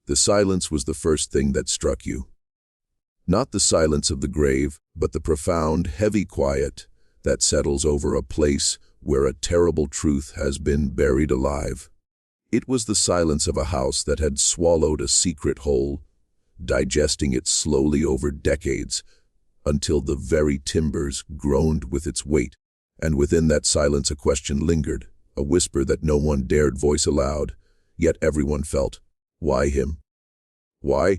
The silence was the first thing that struck you. Not the silence of the grave, but the profound, heavy quiet that settles over a place where a terrible truth has been buried alive. It was the silence of a house that had swallowed a secret whole, digesting it slowly over decades, until the very timbers groaned with its weight. And within that silence a question lingered, a whisper that no one dared voice aloud, yet everyone felt. Why him? Why,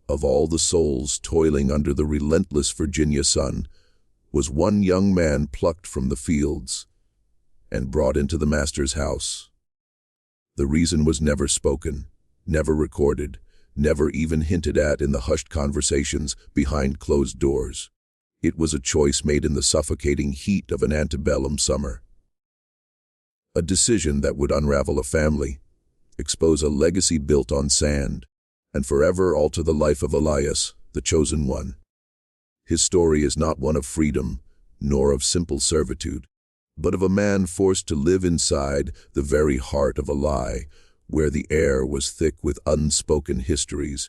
of all the souls toiling under the relentless Virginia sun, was one young man plucked from the fields and brought into the master's house? The reason was never spoken, never recorded, never even hinted at in the hushed conversations behind closed doors. It was a choice made in the suffocating heat of an antebellum summer. A decision that would unravel a family, expose a legacy built on sand, and forever alter the life of Elias, the chosen one. His story is not one of freedom, nor of simple servitude, but of a man forced to live inside the very heart of a lie, where the air was thick with unspoken histories,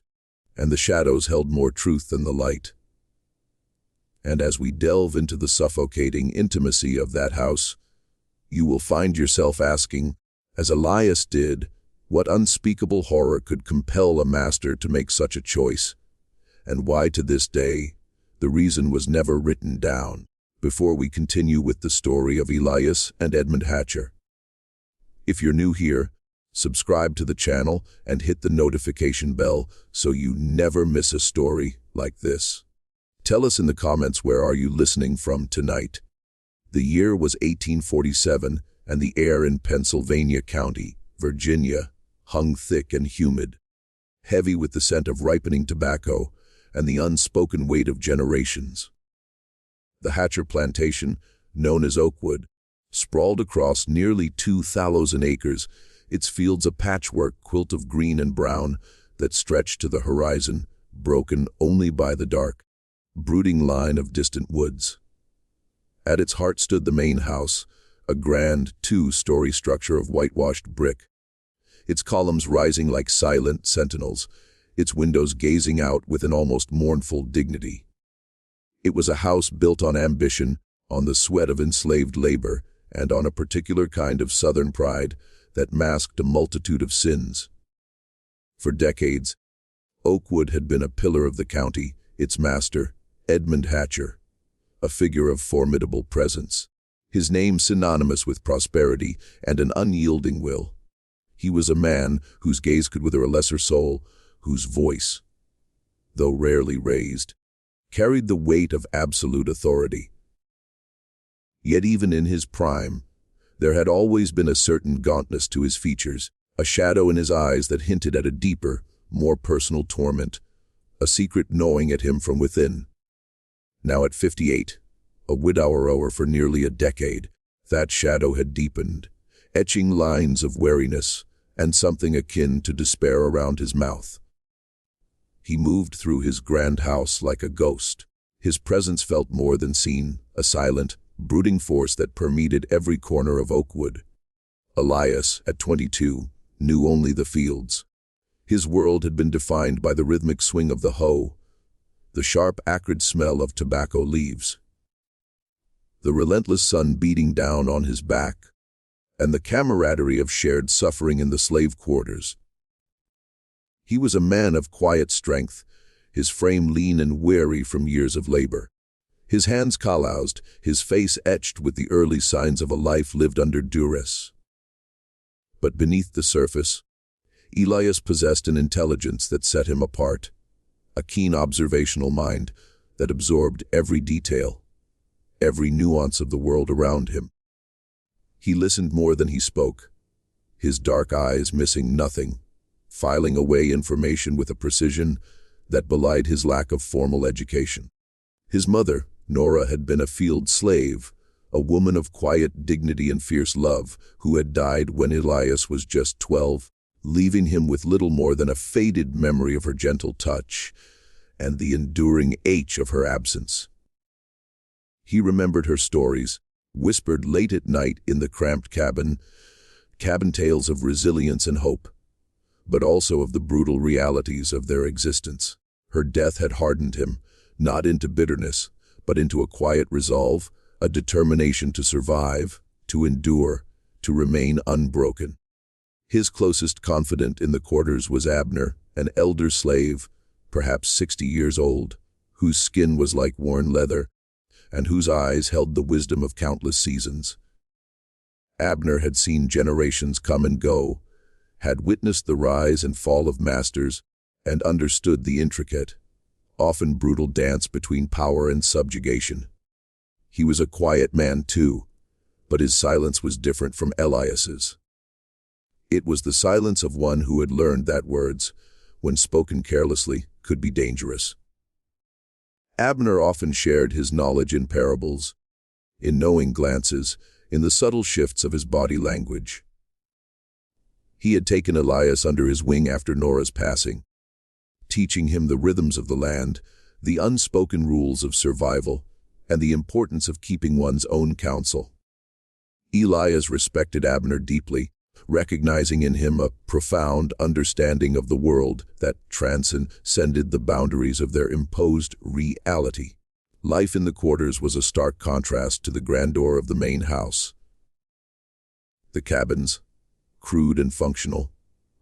and the shadows held more truth than the light. And as we delve into the suffocating intimacy of that house, you will find yourself asking, as Elias did, what unspeakable horror could compel a master to make such a choice, and why to this day the reason was never written down. Before we continue with the story of Elias and Edmund Hatcher. If you're new here, subscribe to the channel and hit the notification bell so you never miss a story like this. Tell us in the comments, where are you listening from tonight? The year was 1847, and the air in Pennsylvania County, Virginia, hung thick and humid, heavy with the scent of ripening tobacco and the unspoken weight of generations. The Hatcher plantation, known as Oakwood, sprawled across nearly 2,000 acres, its fields a patchwork quilt of green and brown that stretched to the horizon, broken only by the dark, brooding line of distant woods. At its heart stood the main house, a grand two-story structure of whitewashed brick, its columns rising like silent sentinels, its windows gazing out with an almost mournful dignity. It was a house built on ambition, on the sweat of enslaved labor, and on a particular kind of Southern pride that masked a multitude of sins. For decades, Oakwood had been a pillar of the county, its master, Edmund Hatcher, a figure of formidable presence, his name synonymous with prosperity and an unyielding will. He was a man whose gaze could wither a lesser soul, whose voice, though rarely raised, carried the weight of absolute authority. Yet even in his prime, there had always been a certain gauntness to his features, a shadow in his eyes that hinted at a deeper, more personal torment, a secret gnawing at him from within. Now at 58, a widower for nearly a decade, that shadow had deepened, etching lines of weariness and something akin to despair around his mouth. He moved through his grand house like a ghost. His presence felt more than seen, a silent, brooding force that permeated every corner of Oakwood. Elias, at 22, knew only the fields. His world had been defined by the rhythmic swing of the hoe, the sharp, acrid smell of tobacco leaves, the relentless sun beating down on his back, and the camaraderie of shared suffering in the slave quarters. He was a man of quiet strength, his frame lean and weary from years of labor, his hands calloused, his face etched with the early signs of a life lived under duress. But beneath the surface, Elias possessed an intelligence that set him apart, a keen observational mind that absorbed every detail, every nuance of the world around him. He listened more than he spoke, his dark eyes missing nothing, filing away information with a precision that belied his lack of formal education. His mother, Nora, had been a field slave, a woman of quiet dignity and fierce love, who had died when Elias was just 12, leaving him with little more than a faded memory of her gentle touch and the enduring ache of her absence. He remembered her stories, whispered late at night in the cramped cabin tales of resilience and hope. but also of the brutal realities of their existence. Her death had hardened him, not into bitterness, but into a quiet resolve, a determination to survive, to endure, to remain unbroken. His closest confidant in the quarters was Abner, an elder slave, perhaps 60 years old, whose skin was like worn leather, and whose eyes held the wisdom of countless seasons. Abner had seen generations come and go, had witnessed the rise and fall of masters, and understood the intricate, often brutal dance between power and subjugation. He was a quiet man too, but his silence was different from Elias's. It was the silence of one who had learned that words, when spoken carelessly, could be dangerous. Abner often shared his knowledge in parables, in knowing glances, in the subtle shifts of his body language. He had taken Elias under his wing after Nora's passing, teaching him the rhythms of the land, the unspoken rules of survival, and the importance of keeping one's own counsel. Elias respected Abner deeply, recognizing in him a profound understanding of the world that transcended the boundaries of their imposed reality. Life in the quarters was a stark contrast to the grandeur of the main house. The cabins, crude and functional,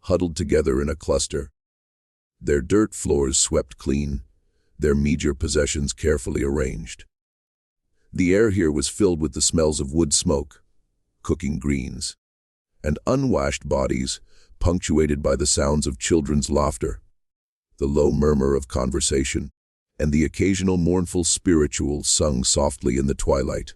huddled together in a cluster, their dirt floors swept clean, their meager possessions carefully arranged. The air here was filled with the smells of wood smoke, cooking greens, and unwashed bodies, punctuated by the sounds of children's laughter, the low murmur of conversation, and the occasional mournful spiritual sung softly in the twilight.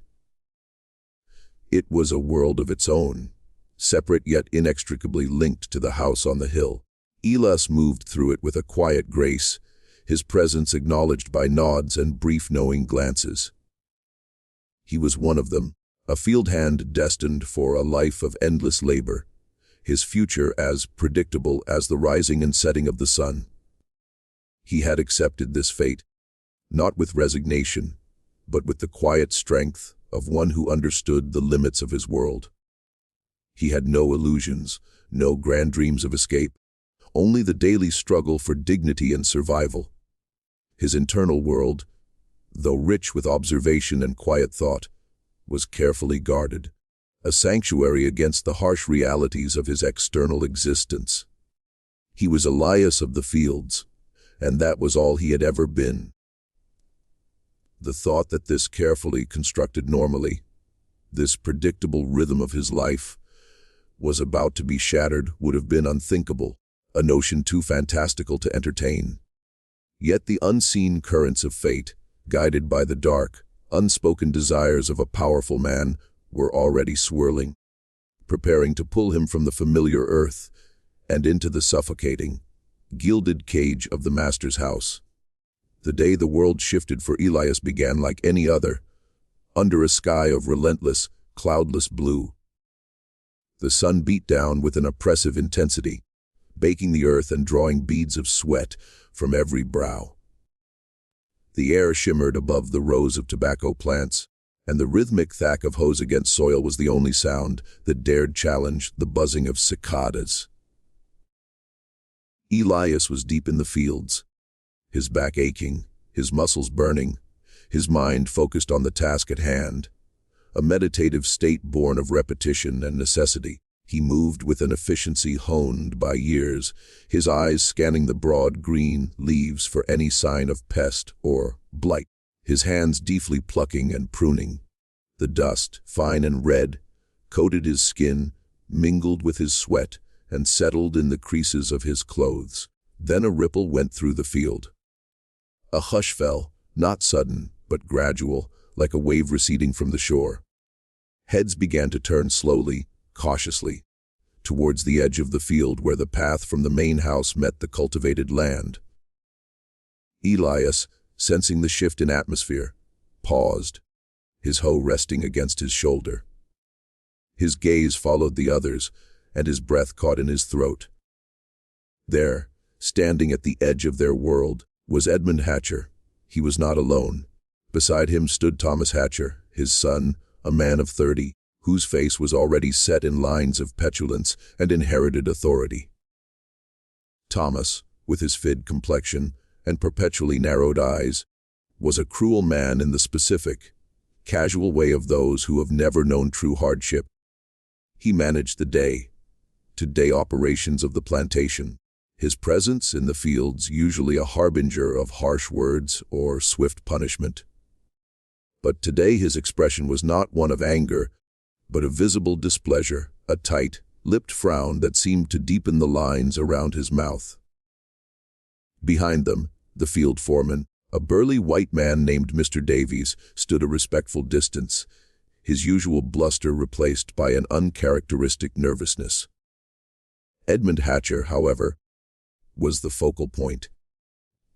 It was a world of its own, separate yet inextricably linked to the house on the hill. Elias moved through it with a quiet grace, his presence acknowledged by nods and brief knowing glances. He was one of them, a field hand destined for a life of endless labor, his future as predictable as the rising and setting of the sun. He had accepted this fate, not with resignation, but with the quiet strength of one who understood the limits of his world. He had no illusions, no grand dreams of escape, only the daily struggle for dignity and survival. His internal world, though rich with observation and quiet thought, was carefully guarded, a sanctuary against the harsh realities of his external existence. He was Elias of the fields, and that was all he had ever been. The thought that this carefully constructed normally, this predictable rhythm of his life, was about to be shattered would have been unthinkable, a notion too fantastical to entertain. Yet the unseen currents of fate, guided by the dark, unspoken desires of a powerful man, were already swirling, preparing to pull him from the familiar earth and into the suffocating, gilded cage of the master's house. The day the world shifted for Elias began like any other, under a sky of relentless, cloudless blue. The sun beat down with an oppressive intensity, baking the earth and drawing beads of sweat from every brow. The air shimmered above the rows of tobacco plants, and the rhythmic thwack of hose against soil was the only sound that dared challenge the buzzing of cicadas. Elias was deep in the fields, his back aching, his muscles burning, his mind focused on the task at hand, a meditative state born of repetition and necessity. He moved with an efficiency honed by years, his eyes scanning the broad green leaves for any sign of pest or blight, his hands deftly plucking and pruning. The dust, fine and red, coated his skin, mingled with his sweat, and settled in the creases of his clothes. Then a ripple went through the field. A hush fell, not sudden, but gradual, like a wave receding from the shore. Heads began to turn slowly, cautiously, towards the edge of the field where the path from the main house met the cultivated land. Elias, sensing the shift in atmosphere, paused, his hoe resting against his shoulder. His gaze followed the others, and his breath caught in his throat. There, standing at the edge of their world, was Edmund Hatcher. He was not alone. Beside him stood Thomas Hatcher, his son, a man of 30, whose face was already set in lines of petulance and inherited authority. Thomas, with his fid complexion and perpetually narrowed eyes, was a cruel man in the specific, casual way of those who have never known true hardship. He managed the day-to-day operations of the plantation, his presence in the fields usually a harbinger of harsh words or swift punishment. But today his expression was not one of anger, but of visible displeasure, a tight-lipped frown that seemed to deepen the lines around his mouth. Behind them, the field foreman, a burly white man named Mr. Davies, stood a respectful distance, his usual bluster replaced by an uncharacteristic nervousness. Edmund Hatcher, however, was the focal point.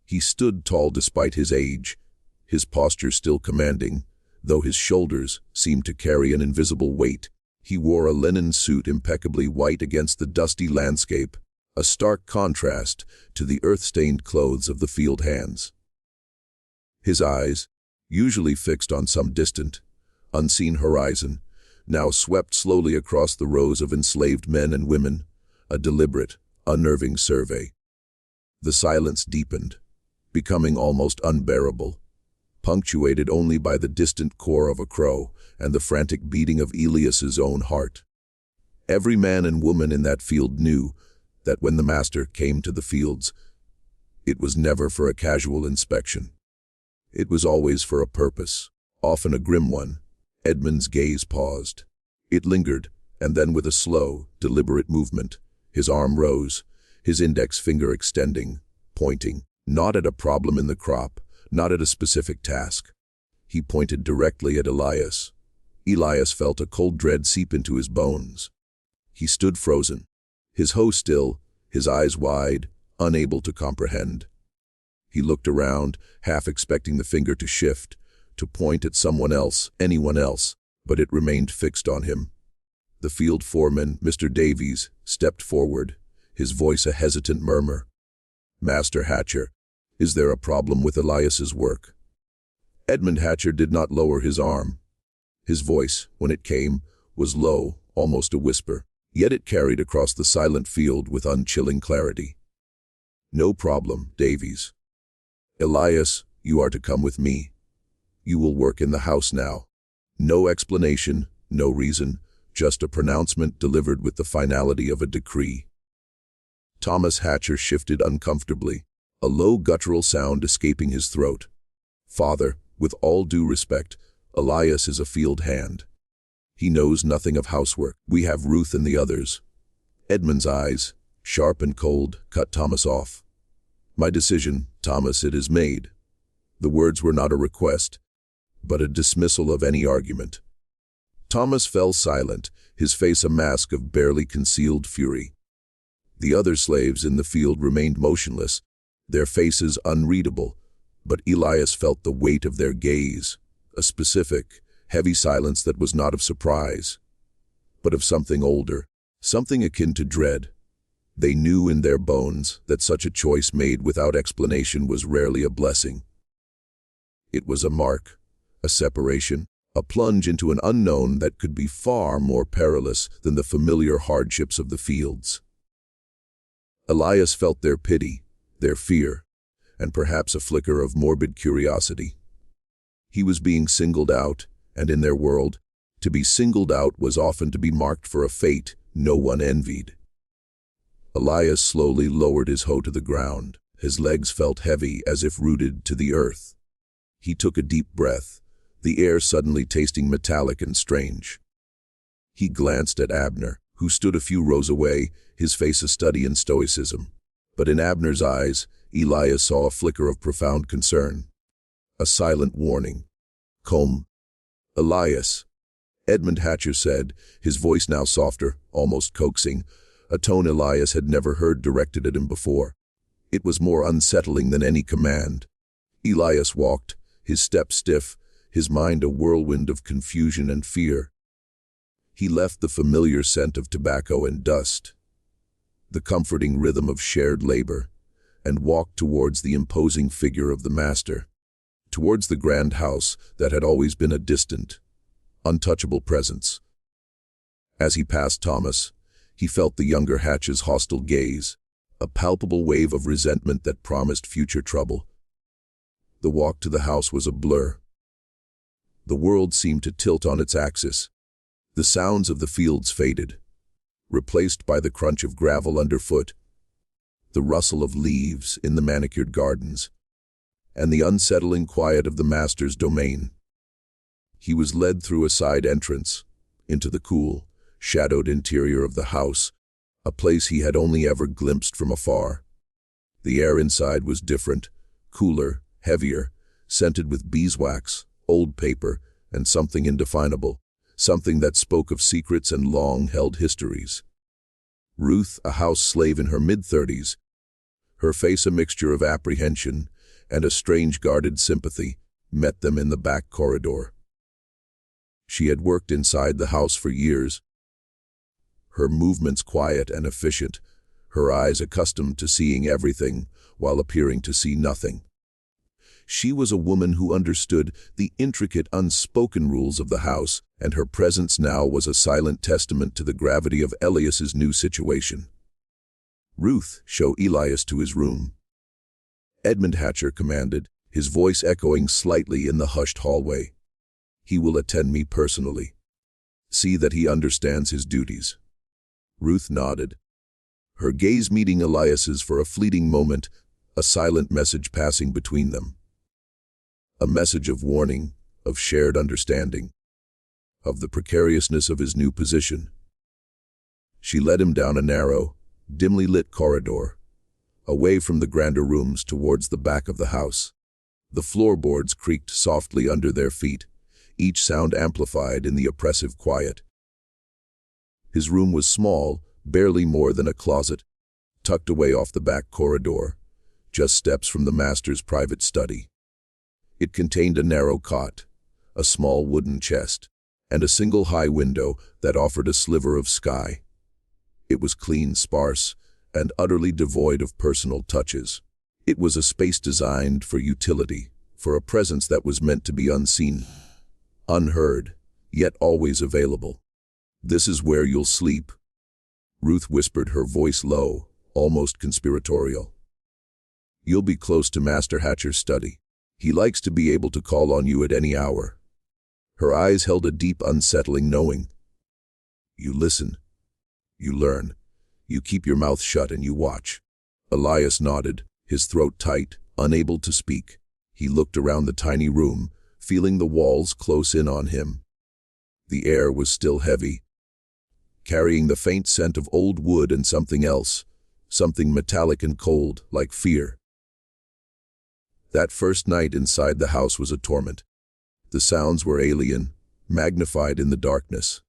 He stood tall despite his age, his posture still commanding, though his shoulders seemed to carry an invisible weight. He wore a linen suit impeccably white against the dusty landscape, a stark contrast to the earth-stained clothes of the field hands. His eyes, usually fixed on some distant, unseen horizon, now swept slowly across the rows of enslaved men and women, a deliberate, unnerving survey. The silence deepened, becoming almost unbearable, punctuated only by the distant caw of a crow and the frantic beating of Elias's own heart. Every man and woman in that field knew that when the master came to the fields, it was never for a casual inspection. It was always for a purpose, often a grim one. Edmund's gaze paused. It lingered, and then with a slow, deliberate movement, his arm rose, his index finger extending, pointing, not at a problem in the crop, not at a specific task. He pointed directly at Elias. Elias felt a cold dread seep into his bones. He stood frozen, his hoe still, his eyes wide, unable to comprehend. He looked around, half expecting the finger to shift, to point at someone else, anyone else, but it remained fixed on him. The field foreman, Mr. Davies, stepped forward, his voice a hesitant murmur. "Master Hatcher, is there a problem with Elias's work?" Edmund Hatcher did not lower his arm. His voice, when it came, was low, almost a whisper, yet it carried across the silent field with unchilling clarity. "No problem, Davies. Elias, you are to come with me. You will work in the house now. No explanation, no reason, just a pronouncement delivered with the finality of a decree." Thomas Hatcher shifted uncomfortably, a low guttural sound escaping his throat. "Father, with all due respect, Elias is a field hand. He knows nothing of housework. We have Ruth and the others." Edmund's eyes, sharp and cold, cut Thomas off. "My decision, Thomas, it is made." The words were not a request, but a dismissal of any argument. Thomas fell silent, his face a mask of barely concealed fury. The other slaves in the field remained motionless, their faces unreadable, but Elias felt the weight of their gaze, a specific, heavy silence that was not of surprise, but of something older, something akin to dread. They knew in their bones that such a choice made without explanation was rarely a blessing. It was a mark, a separation, a plunge into an unknown that could be far more perilous than the familiar hardships of the fields. Elias felt their pity, their fear, and perhaps a flicker of morbid curiosity. He was being singled out, and in their world, to be singled out was often to be marked for a fate no one envied. Elias slowly lowered his hoe to the ground. His legs felt heavy as if rooted to the earth. He took a deep breath, the air suddenly tasting metallic and strange. He glanced at Abner, who stood a few rows away, his face a study in stoicism. But in Abner's eyes, Elias saw a flicker of profound concern. A silent warning. "Come." "Elias," Edmund Hatcher said, his voice now softer, almost coaxing, a tone Elias had never heard directed at him before. It was more unsettling than any command. Elias walked, his step stiff, his mind a whirlwind of confusion and fear. He left the familiar scent of tobacco and dust, the comforting rhythm of shared labor, and walked towards the imposing figure of the master, towards the grand house that had always been a distant, untouchable presence. As he passed Thomas, he felt the younger Hatch's hostile gaze, a palpable wave of resentment that promised future trouble. The walk to the house was a blur. The world seemed to tilt on its axis. The sounds of the fields faded, replaced by the crunch of gravel underfoot, the rustle of leaves in the manicured gardens, and the unsettling quiet of the master's domain. He was led through a side entrance, into the cool, shadowed interior of the house, a place he had only ever glimpsed from afar. The air inside was different, cooler, heavier, scented with beeswax, old paper, and something indefinable, something that spoke of secrets and long-held histories. Ruth, a house slave in her mid-30s, her face a mixture of apprehension and a strange guarded sympathy, met them in the back corridor. She had worked inside the house for years, her movements quiet and efficient, her eyes accustomed to seeing everything while appearing to see nothing. She was a woman who understood the intricate, unspoken rules of the house, and her presence now was a silent testament to the gravity of Elias's new situation. "Ruth, show Elias to his room," Edmund Hatcher commanded, his voice echoing slightly in the hushed hallway. "He will attend me personally. See that he understands his duties." Ruth nodded, her gaze meeting Elias's for a fleeting moment, a silent message passing between them. A message of warning, of shared understanding, of the precariousness of his new position. She led him down a narrow, dimly lit corridor, away from the grander rooms towards the back of the house. The floorboards creaked softly under their feet, each sound amplified in the oppressive quiet. His room was small, barely more than a closet, tucked away off the back corridor, just steps from the master's private study. It contained a narrow cot, a small wooden chest, and a single high window that offered a sliver of sky. It was clean, sparse, and utterly devoid of personal touches. It was a space designed for utility, for a presence that was meant to be unseen, unheard, yet always available. "This is where you'll sleep," Ruth whispered, her voice low, almost conspiratorial. "You'll be close to Master Hatcher's study. He likes to be able to call on you at any hour." Her eyes held a deep, unsettling knowing. "You listen. You learn. You keep your mouth shut and you watch." Elias nodded, his throat tight, unable to speak. He looked around the tiny room, feeling the walls close in on him. The air was still heavy, carrying the faint scent of old wood and something else, something metallic and cold, like fear. That first night inside the house was a torment. The sounds were alien, magnified in the darkness.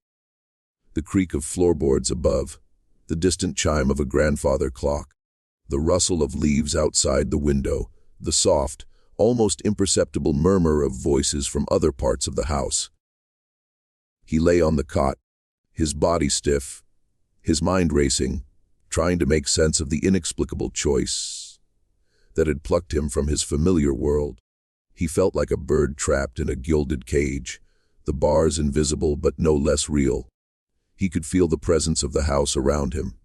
The creak of floorboards above, the distant chime of a grandfather clock, the rustle of leaves outside the window, the soft, almost imperceptible murmur of voices from other parts of the house. He lay on the cot, his body stiff, his mind racing, trying to make sense of the inexplicable choice that had plucked him from his familiar world. He felt like a bird trapped in a gilded cage, the bars invisible but no less real. He could feel the presence of the house around him.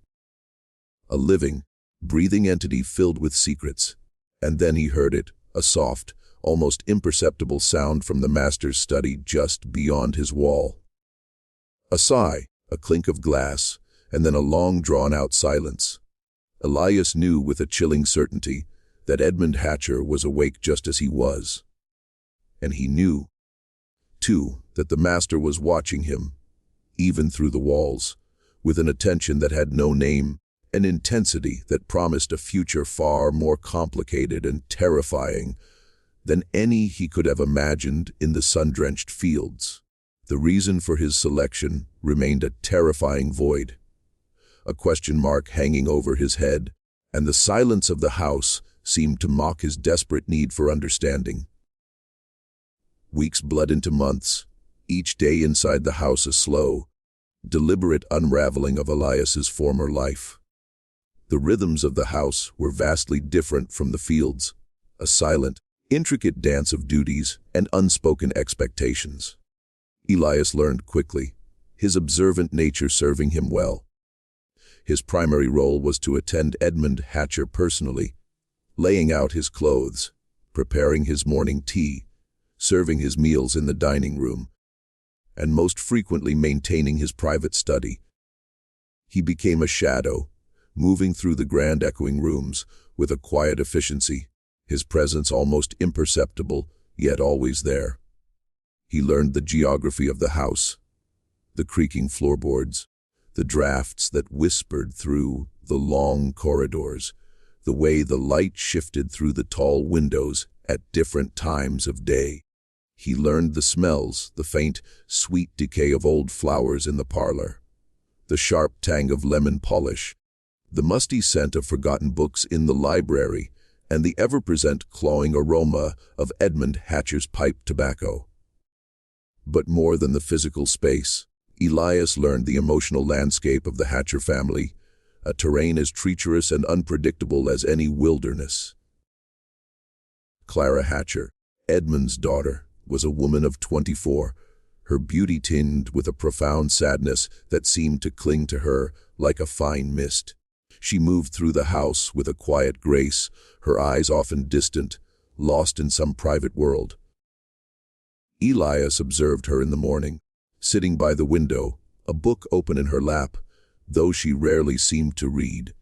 A living, breathing entity filled with secrets. And then he heard it, a soft, almost imperceptible sound from the master's study just beyond his wall. A sigh, a clink of glass, and then a long drawn-out silence. Elias knew with a chilling certainty that Edmund Hatcher was awake just as he was. And he knew, too, that the master was watching him, even through the walls, with an attention that had no name, an intensity that promised a future far more complicated and terrifying than any he could have imagined in the sun-drenched fields. The reason for his selection remained a terrifying void, a question mark hanging over his head, and the silence of the house seemed to mock his desperate need for understanding. Weeks bled into months, each day inside the house a slow, deliberate unraveling of Elias's former life. The rhythms of the house were vastly different from the fields, a silent, intricate dance of duties and unspoken expectations. Elias learned quickly, his observant nature serving him well. His primary role was to attend Edmund Hatcher personally, laying out his clothes, preparing his morning tea, serving his meals in the dining room, and most frequently maintaining his private study. He became a shadow, moving through the grand echoing rooms with a quiet efficiency, his presence almost imperceptible, yet always there. He learned the geography of the house, the creaking floorboards, the drafts that whispered through the long corridors, the way the light shifted through the tall windows at different times of day. He learned the smells, the faint, sweet decay of old flowers in the parlor, the sharp tang of lemon polish, the musty scent of forgotten books in the library, and the ever-present clawing aroma of Edmund Hatcher's pipe tobacco. But more than the physical space, Elias learned the emotional landscape of the Hatcher family, a terrain as treacherous and unpredictable as any wilderness. Clara Hatcher, Edmund's daughter, was a woman of 24, her beauty tinged with a profound sadness that seemed to cling to her like a fine mist. She moved through the house with a quiet grace, her eyes often distant, lost in some private world. Elias observed her in the morning, sitting by the window, a book open in her lap, though she rarely seemed to read.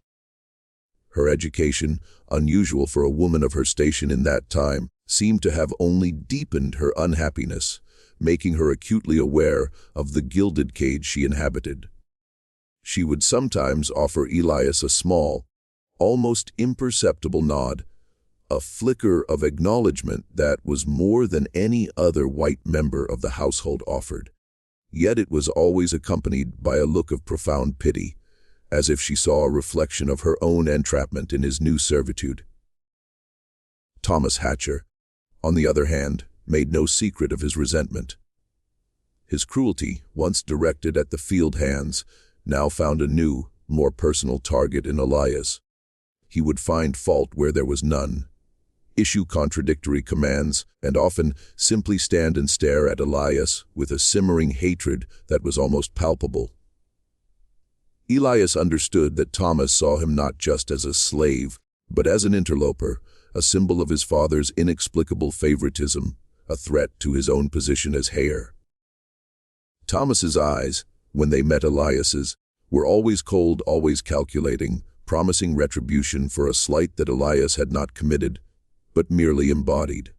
Her education, unusual for a woman of her station in that time, seemed to have only deepened her unhappiness, making her acutely aware of the gilded cage she inhabited. She would sometimes offer Elias a small, almost imperceptible nod, a flicker of acknowledgement that was more than any other white member of the household offered. Yet it was always accompanied by a look of profound pity, as if she saw a reflection of her own entrapment in his new servitude. Thomas Hatcher, on the other hand, made no secret of his resentment. His cruelty, once directed at the field hands, now found a new, more personal target in Elias. He would find fault where there was none, issue contradictory commands, and often simply stand and stare at Elias with a simmering hatred that was almost palpable. Elias understood that Thomas saw him not just as a slave, but as an interloper, a symbol of his father's inexplicable favoritism, a threat to his own position as heir. Thomas's eyes, when they met Elias's, were always cold, always calculating, promising retribution for a slight that Elias had not committed, but merely embodied.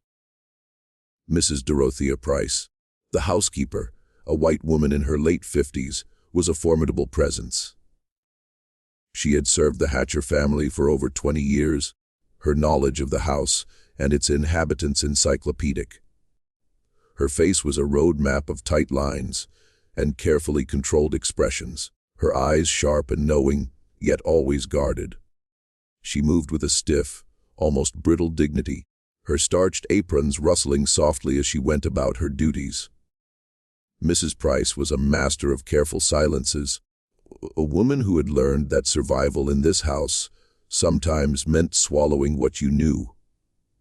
Mrs. Dorothea Price, the housekeeper, a white woman in her late 50s, was a formidable presence. She had served the Hatcher family for over 20 years, her knowledge of the house and its inhabitants encyclopedic. Her face was a road map of tight lines and carefully controlled expressions, her eyes sharp and knowing, yet always guarded. She moved with a stiff, almost brittle dignity, her starched aprons rustling softly as she went about her duties. Mrs. Price was a master of careful silences, a woman who had learned that survival in this house sometimes meant swallowing what you knew,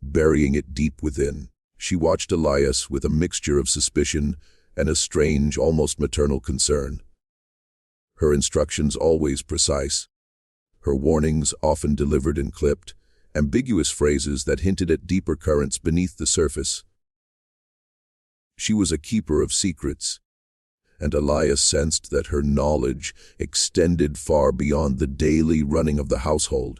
burying it deep within. She watched Elias with a mixture of suspicion and a strange, almost maternal concern. Her instructions always precise, her warnings often delivered in clipped, ambiguous phrases that hinted at deeper currents beneath the surface. She was a keeper of secrets, and Elias sensed that her knowledge extended far beyond the daily running of the household.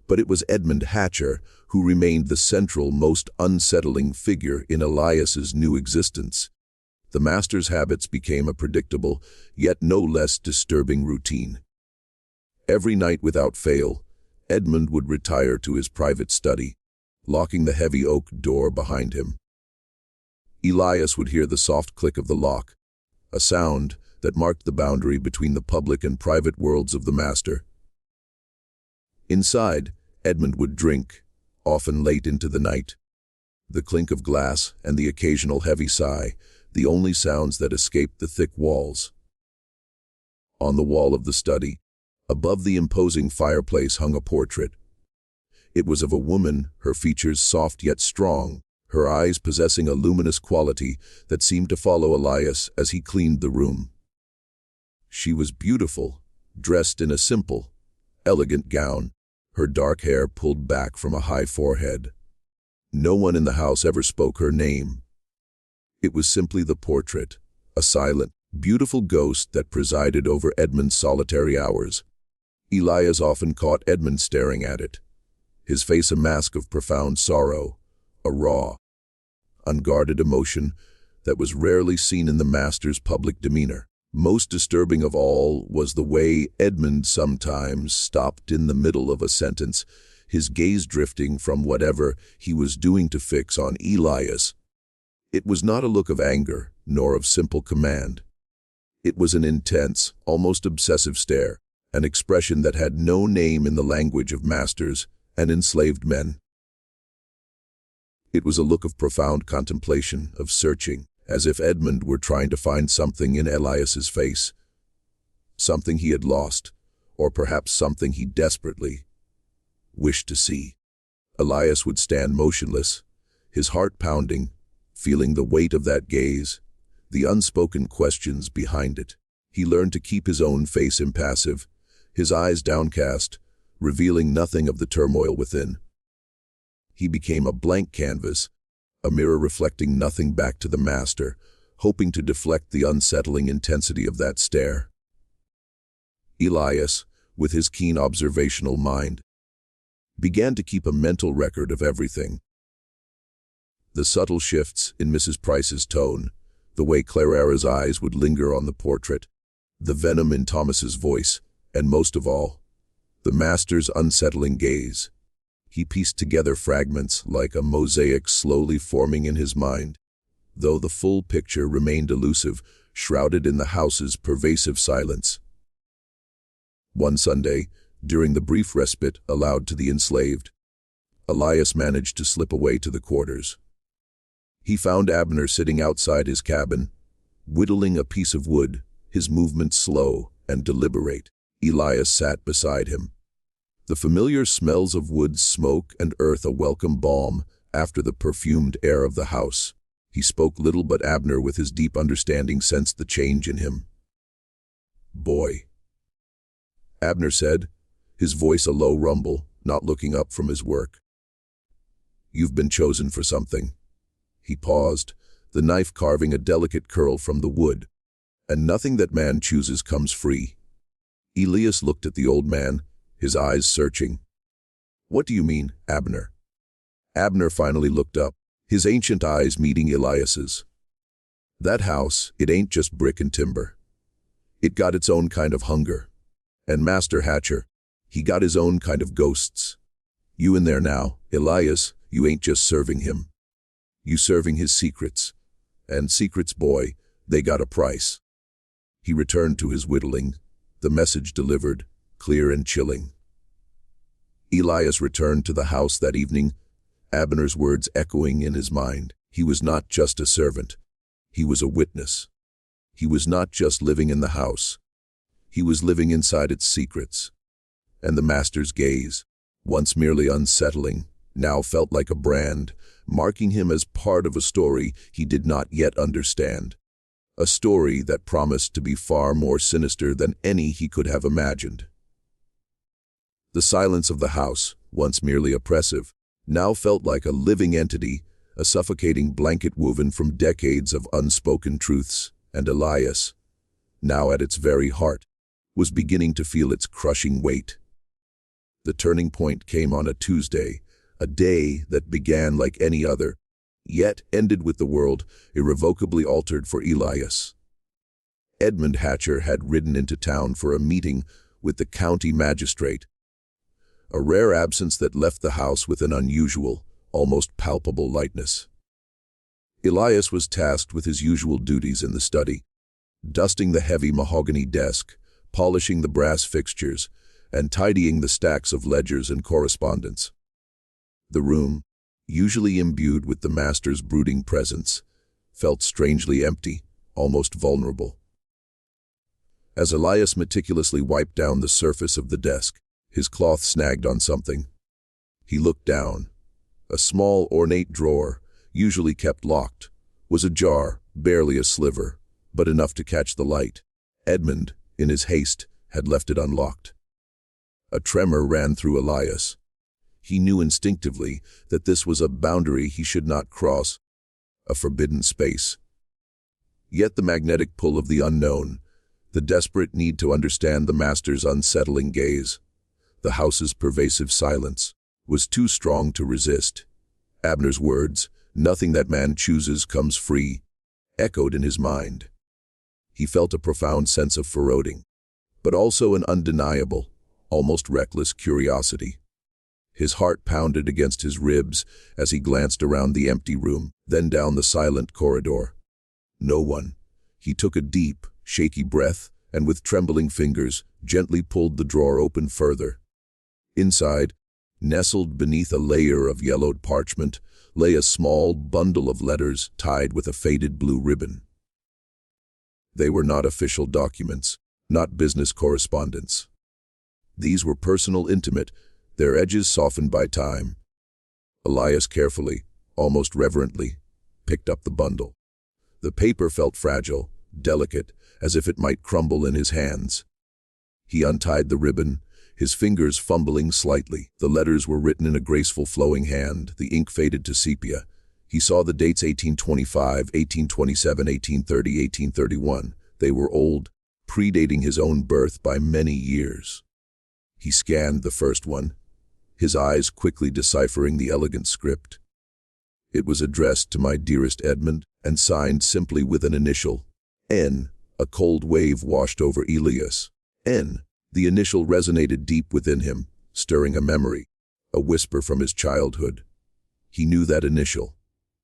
But it was Edmund Hatcher who remained the central, most unsettling figure in Elias's new existence. The master's habits became a predictable, yet no less disturbing routine. Every night without fail, Edmund would retire to his private study, locking the heavy oak door behind him. Elias would hear the soft click of the lock, a sound that marked the boundary between the public and private worlds of the master. Inside, Edmund would drink, often late into the night. The clink of glass and the occasional heavy sigh, the only sounds that escaped the thick walls. On the wall of the study, above the imposing fireplace, hung a portrait. It was of a woman, her features soft yet strong, her eyes possessing a luminous quality that seemed to follow Elias as he cleaned the room. She was beautiful, dressed in a simple, elegant gown, her dark hair pulled back from a high forehead. No one in the house ever spoke her name. It was simply the portrait, a silent, beautiful ghost that presided over Edmund's solitary hours. Elias often caught Edmund staring at it, his face a mask of profound sorrow, a raw, unguarded emotion that was rarely seen in the master's public demeanor. Most disturbing of all was the way Edmund sometimes stopped in the middle of a sentence, his gaze drifting from whatever he was doing to fix on Elias. It was not a look of anger, nor of simple command. It was an intense, almost obsessive stare, an expression that had no name in the language of masters and enslaved men. It was a look of profound contemplation, of searching, as if Edmund were trying to find something in Elias's face. Something he had lost, or perhaps something he desperately wished to see. Elias would stand motionless, his heart pounding, feeling the weight of that gaze, the unspoken questions behind it. He learned to keep his own face impassive, his eyes downcast, revealing nothing of the turmoil within. He became a blank canvas, a mirror reflecting nothing back to the master, hoping to deflect the unsettling intensity of that stare. Elias, with his keen observational mind, began to keep a mental record of everything. The subtle shifts in Mrs. Price's tone, the way Clarara's eyes would linger on the portrait, the venom in Thomas's voice, and most of all, the master's unsettling gaze. He pieced together fragments like a mosaic slowly forming in his mind, though the full picture remained elusive, shrouded in the house's pervasive silence. One Sunday, during the brief respite allowed to the enslaved, Elias managed to slip away to the quarters. He found Abner sitting outside his cabin, whittling a piece of wood, his movements slow and deliberate. Elias sat beside him. The familiar smells of wood, smoke, and earth a welcome balm after the perfumed air of the house. He spoke little, but Abner, with his deep understanding, sensed the change in him. "Boy," Abner said, his voice a low rumble, not looking up from his work. "You've been chosen for something." He paused, the knife carving a delicate curl from the wood. "And nothing that man chooses comes free." Elias looked at the old man, his eyes searching. "What do you mean, Abner?" Abner finally looked up, his ancient eyes meeting Elias's. "That house, it ain't just brick and timber. It got its own kind of hunger. And Master Hatcher, he got his own kind of ghosts. You in there now, Elias, you ain't just serving him. You serving his secrets. And secrets, boy, they got a price." He returned to his whittling, the message delivered, clear and chilling. Elias returned to the house that evening, Abner's words echoing in his mind. He was not just a servant. He was a witness. He was not just living in the house. He was living inside its secrets. And the master's gaze, once merely unsettling, now felt like a brand, marking him as part of a story he did not yet understand. A story that promised to be far more sinister than any he could have imagined. The silence of the house, once merely oppressive, now felt like a living entity, a suffocating blanket woven from decades of unspoken truths, and Elias, now at its very heart, was beginning to feel its crushing weight. The turning point came on a Tuesday, a day that began like any other, yet ended with the world irrevocably altered for Elias. Edmund Hatcher had ridden into town for a meeting with the county magistrate, a rare absence that left the house with an unusual, almost palpable lightness. Elias was tasked with his usual duties in the study, dusting the heavy mahogany desk, polishing the brass fixtures, and tidying the stacks of ledgers and correspondence. The room, usually imbued with the master's brooding presence, felt strangely empty, almost vulnerable. As Elias meticulously wiped down the surface of the desk, his cloth snagged on something. He looked down. A small, ornate drawer, usually kept locked, was ajar, barely a sliver, but enough to catch the light. Edmund, in his haste, had left it unlocked. A tremor ran through Elias. He knew instinctively that this was a boundary he should not cross, a forbidden space. Yet the magnetic pull of the unknown, the desperate need to understand the master's unsettling gaze, the house's pervasive silence, was too strong to resist. Abner's words, "Nothing that man chooses comes free," echoed in his mind. He felt a profound sense of foreboding, but also an undeniable, almost reckless curiosity. His heart pounded against his ribs as he glanced around the empty room, then down the silent corridor. No one. He took a deep, shaky breath and with trembling fingers gently pulled the drawer open further. Inside, nestled beneath a layer of yellowed parchment, lay a small bundle of letters tied with a faded blue ribbon. They were not official documents, not business correspondence. These were personal, intimate, their edges softened by time. Elias carefully, almost reverently, picked up the bundle. The paper felt fragile, delicate, as if it might crumble in his hands. He untied the ribbon, his fingers fumbling slightly. The letters were written in a graceful flowing hand, the ink faded to sepia. He saw the dates 1825, 1827, 1830, 1831. They were old, predating his own birth by many years. He scanned the first one, his eyes quickly deciphering the elegant script. It was addressed to my dearest Edmund and signed simply with an initial, N. A cold wave washed over Elias. N. The initial resonated deep within him, stirring a memory, a whisper from his childhood. He knew that initial.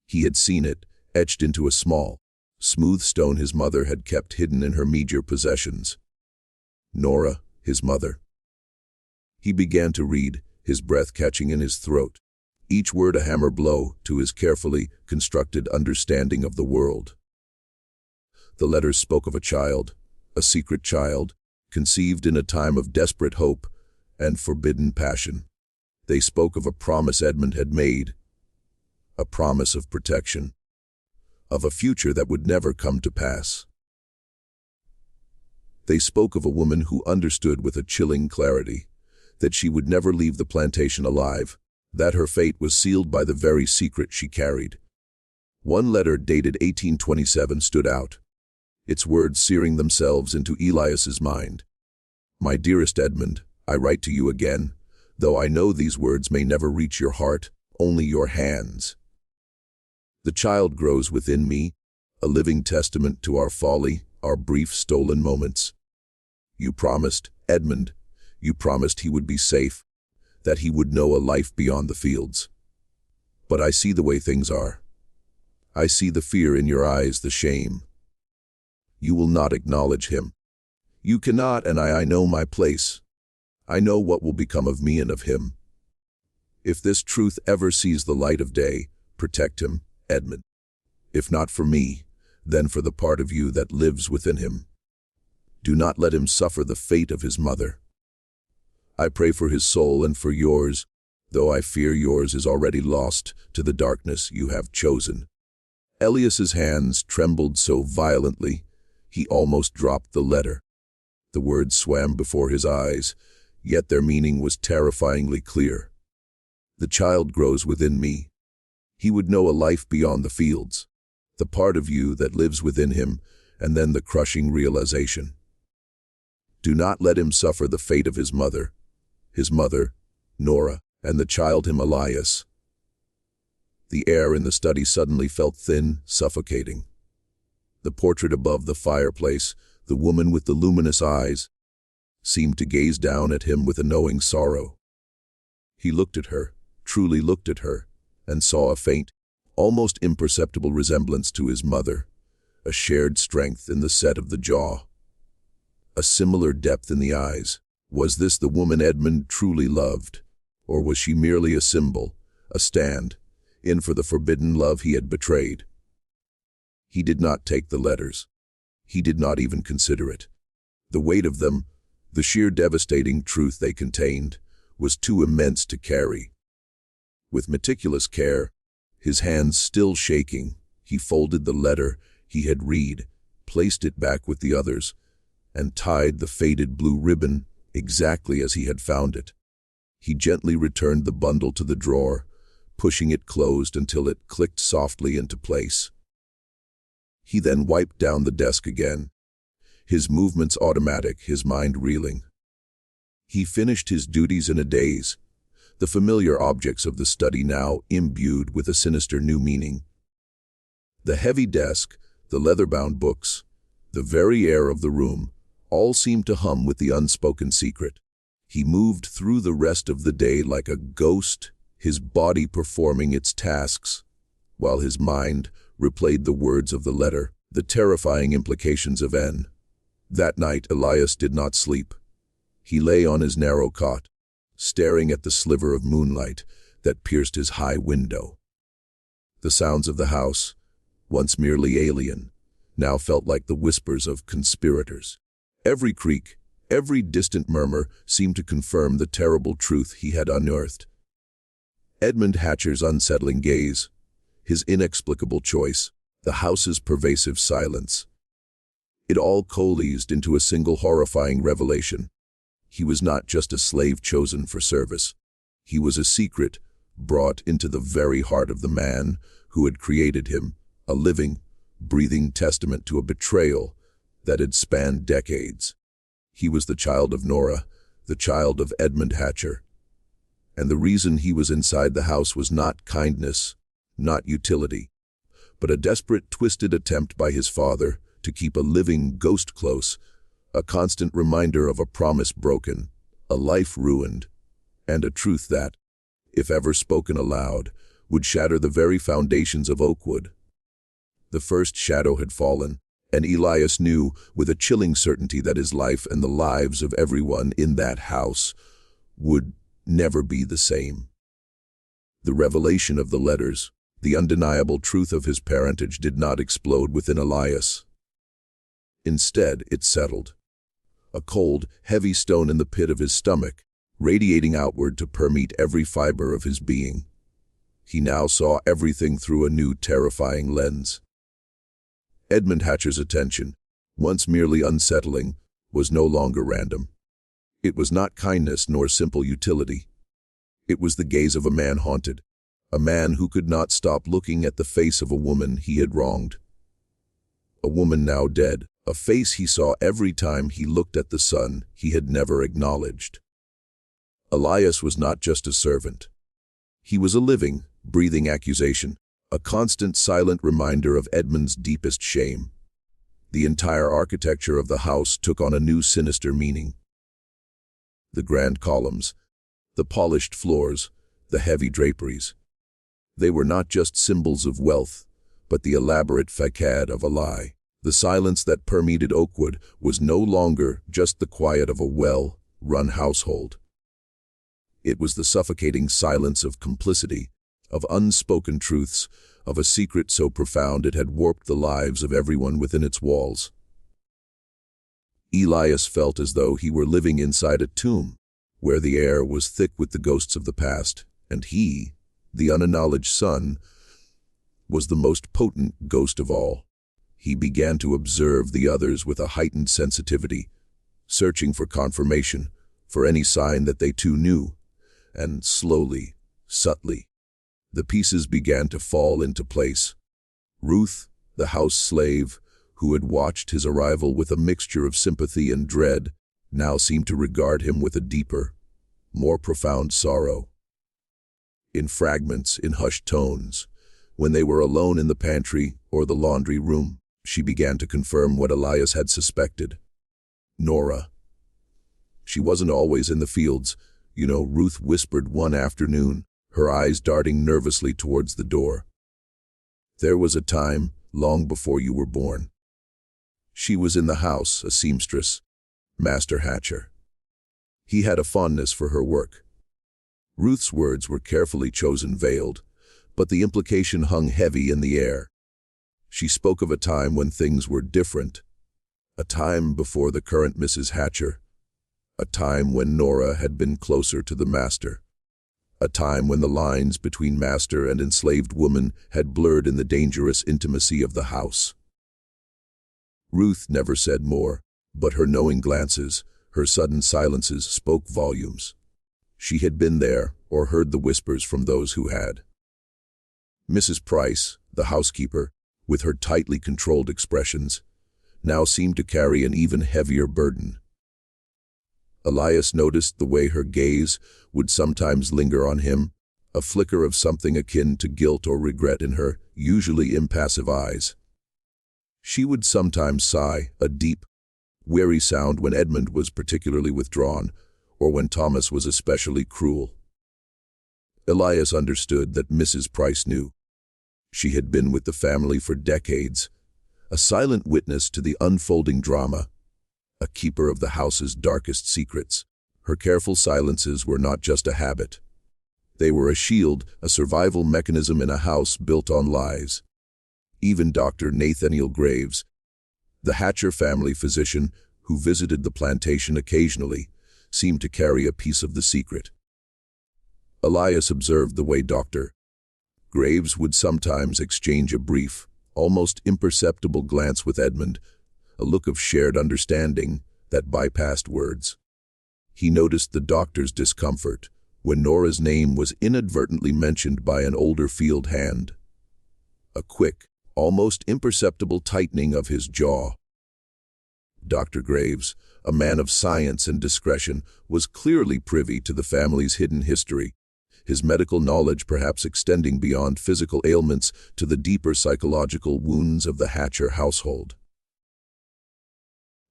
He had seen it, etched into a small, smooth stone his mother had kept hidden in her meager possessions. Nora, his mother. He began to read, his breath catching in his throat, each word a hammer blow to his carefully constructed understanding of the world. The letters spoke of a child, a secret child, conceived in a time of desperate hope and forbidden passion. They spoke of a promise Edmund had made, a promise of protection, of a future that would never come to pass. They spoke of a woman who understood with a chilling clarity that she would never leave the plantation alive, that her fate was sealed by the very secret she carried. One letter dated 1827 stood out, its words searing themselves into Elias's mind. "My dearest Edmund, I write to you again, though I know these words may never reach your heart, only your hands. The child grows within me, a living testament to our folly, our brief stolen moments. You promised, Edmund, you promised he would be safe, that he would know a life beyond the fields. But I see the way things are. I see the fear in your eyes, the shame. You will not acknowledge him. You cannot, and I know my place. I know what will become of me and of him. If this truth ever sees the light of day, protect him, Edmund. If not for me, then for the part of you that lives within him. Do not let him suffer the fate of his mother. I pray for his soul and for yours, though I fear yours is already lost to the darkness you have chosen." Elias's hands trembled so violently, he almost dropped the letter. The words swam before his eyes, yet their meaning was terrifyingly clear. The child grows within me. He would know a life beyond the fields, the part of you that lives within him, and then the crushing realization. Do not let him suffer the fate of his mother, Nora, and the child him, Elias. The air in the study suddenly felt thin, suffocating. The portrait above the fireplace, the woman with the luminous eyes, seemed to gaze down at him with a knowing sorrow. He looked at her, truly looked at her, and saw a faint, almost imperceptible resemblance to his mother, a shared strength in the set of the jaw, a similar depth in the eyes. Was this the woman Edmund truly loved, or was she merely a symbol, a stand-in for the forbidden love he had betrayed? He did not take the letters. He did not even consider it. The weight of them, the sheer devastating truth they contained, was too immense to carry. With meticulous care, his hands still shaking, he folded the letter he had read, placed it back with the others, and tied the faded blue ribbon exactly as he had found it. He gently returned the bundle to the drawer, pushing it closed until it clicked softly into place. He then wiped down the desk again, his movements automatic, his mind reeling. He finished his duties in a daze, the familiar objects of the study now imbued with a sinister new meaning. The heavy desk, the leather-bound books, the very air of the room, all seemed to hum with the unspoken secret. He moved through the rest of the day like a ghost, his body performing its tasks, while his mind replayed the words of the letter, the terrifying implications of N. That night, Elias did not sleep. He lay on his narrow cot, staring at the sliver of moonlight that pierced his high window. The sounds of the house, once merely alien, now felt like the whispers of conspirators. Every creak, every distant murmur seemed to confirm the terrible truth he had unearthed. Edmund Hatcher's unsettling gaze, his inexplicable choice, the house's pervasive silence. It all coalesced into a single horrifying revelation. He was not just a slave chosen for service. He was a secret brought into the very heart of the man who had created him, a living, breathing testament to a betrayal that had spanned decades. He was the child of Nora, the child of Edmund Hatcher. And the reason he was inside the house was not kindness, not utility, but a desperate, twisted attempt by his father to keep a living ghost close, a constant reminder of a promise broken, a life ruined, and a truth that, if ever spoken aloud, would shatter the very foundations of Oakwood. The first shadow had fallen, and Elias knew with a chilling certainty that his life and the lives of everyone in that house would never be the same. The revelation of the letters, the undeniable truth of his parentage, did not explode within Elias. Instead, it settled, a cold, heavy stone in the pit of his stomach, radiating outward to permeate every fiber of his being. He now saw everything through a new, terrifying lens. Edmund Hatcher's attention, once merely unsettling, was no longer random. It was not kindness nor simple utility. It was the gaze of a man haunted, a man who could not stop looking at the face of a woman he had wronged. A woman now dead, a face he saw every time he looked at the son he had never acknowledged. Elias was not just a servant. He was a living, breathing accusation, a constant silent reminder of Edmund's deepest shame. The entire architecture of the house took on a new sinister meaning. The grand columns, the polished floors, the heavy draperies. They were not just symbols of wealth, but the elaborate facade of a lie. The silence that permeated Oakwood was no longer just the quiet of a well-run household. It was the suffocating silence of complicity, of unspoken truths, of a secret so profound it had warped the lives of everyone within its walls. Elias felt as though he were living inside a tomb, where the air was thick with the ghosts of the past, and he, the unacknowledged son, was the most potent ghost of all. He began to observe the others with a heightened sensitivity, searching for confirmation, for any sign that they too knew, and slowly, subtly, the pieces began to fall into place. Ruth, the house slave, who had watched his arrival with a mixture of sympathy and dread, now seemed to regard him with a deeper, more profound sorrow. In fragments, in hushed tones, when they were alone in the pantry or the laundry room, she began to confirm what Elias had suspected. Nora. She wasn't always in the fields, Ruth whispered one afternoon, her eyes darting nervously towards the door. There was a time, long before you were born. She was in the house, a seamstress, Master Hatcher. He had a fondness for her work. Ruth's words were carefully chosen, veiled, but the implication hung heavy in the air. She spoke of a time when things were different, a time before the current Mrs. Hatcher, a time when Nora had been closer to the master, a time when the lines between master and enslaved woman had blurred in the dangerous intimacy of the house. Ruth never said more, But her knowing glances, her sudden silences spoke volumes. She had been there, or heard the whispers from those who had. Mrs. Price, the housekeeper, with her tightly controlled expressions, now seemed to carry an even heavier burden. Elias noticed the way her gaze would sometimes linger on him, a flicker of something akin to guilt or regret in her usually impassive eyes. She would sometimes sigh, a deep, weary sound when Edmund was particularly withdrawn, or when Thomas was especially cruel. Elias understood that Mrs. Price knew. She had been with the family for decades, a silent witness to the unfolding drama, a keeper of the house's darkest secrets. Her careful silences were not just a habit. They were a shield, a survival mechanism in a house built on lies. Even Dr. Nathaniel Graves, the Hatcher family physician who visited the plantation occasionally, seemed to carry a piece of the secret. Elias observed the way Dr. Graves would sometimes exchange a brief, almost imperceptible glance with Edmund, a look of shared understanding that bypassed words. He noticed the doctor's discomfort when Nora's name was inadvertently mentioned by an older field hand. A quick, almost imperceptible tightening of his jaw. Dr. Graves, a man of science and discretion, was clearly privy to the family's hidden history, his medical knowledge perhaps extending beyond physical ailments to the deeper psychological wounds of the Hatcher household.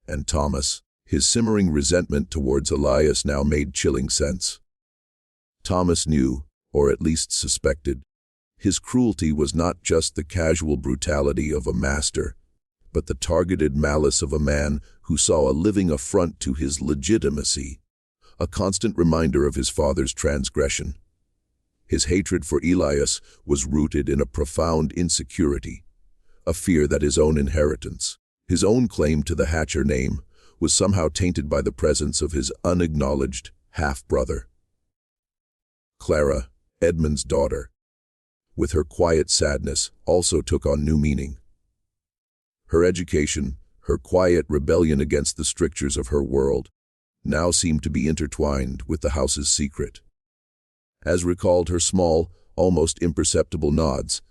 And Thomas, his simmering resentment towards Elias now made chilling sense. Thomas knew, or at least suspected, his cruelty was not just the casual brutality of a master, but the targeted malice of a man who saw a living affront to his legitimacy, a constant reminder of his father's transgression. His hatred for Elias was rooted in a profound insecurity, a fear that his own inheritance, his own claim to the Hatcher name, was somehow tainted by the presence of his unacknowledged half-brother. Clara, Edmund's daughter, with her quiet sadness, also took on new meaning. Her education, her quiet rebellion against the strictures of her world, now seemed to be intertwined with the house's secret. As recalled her small, almost imperceptible nods,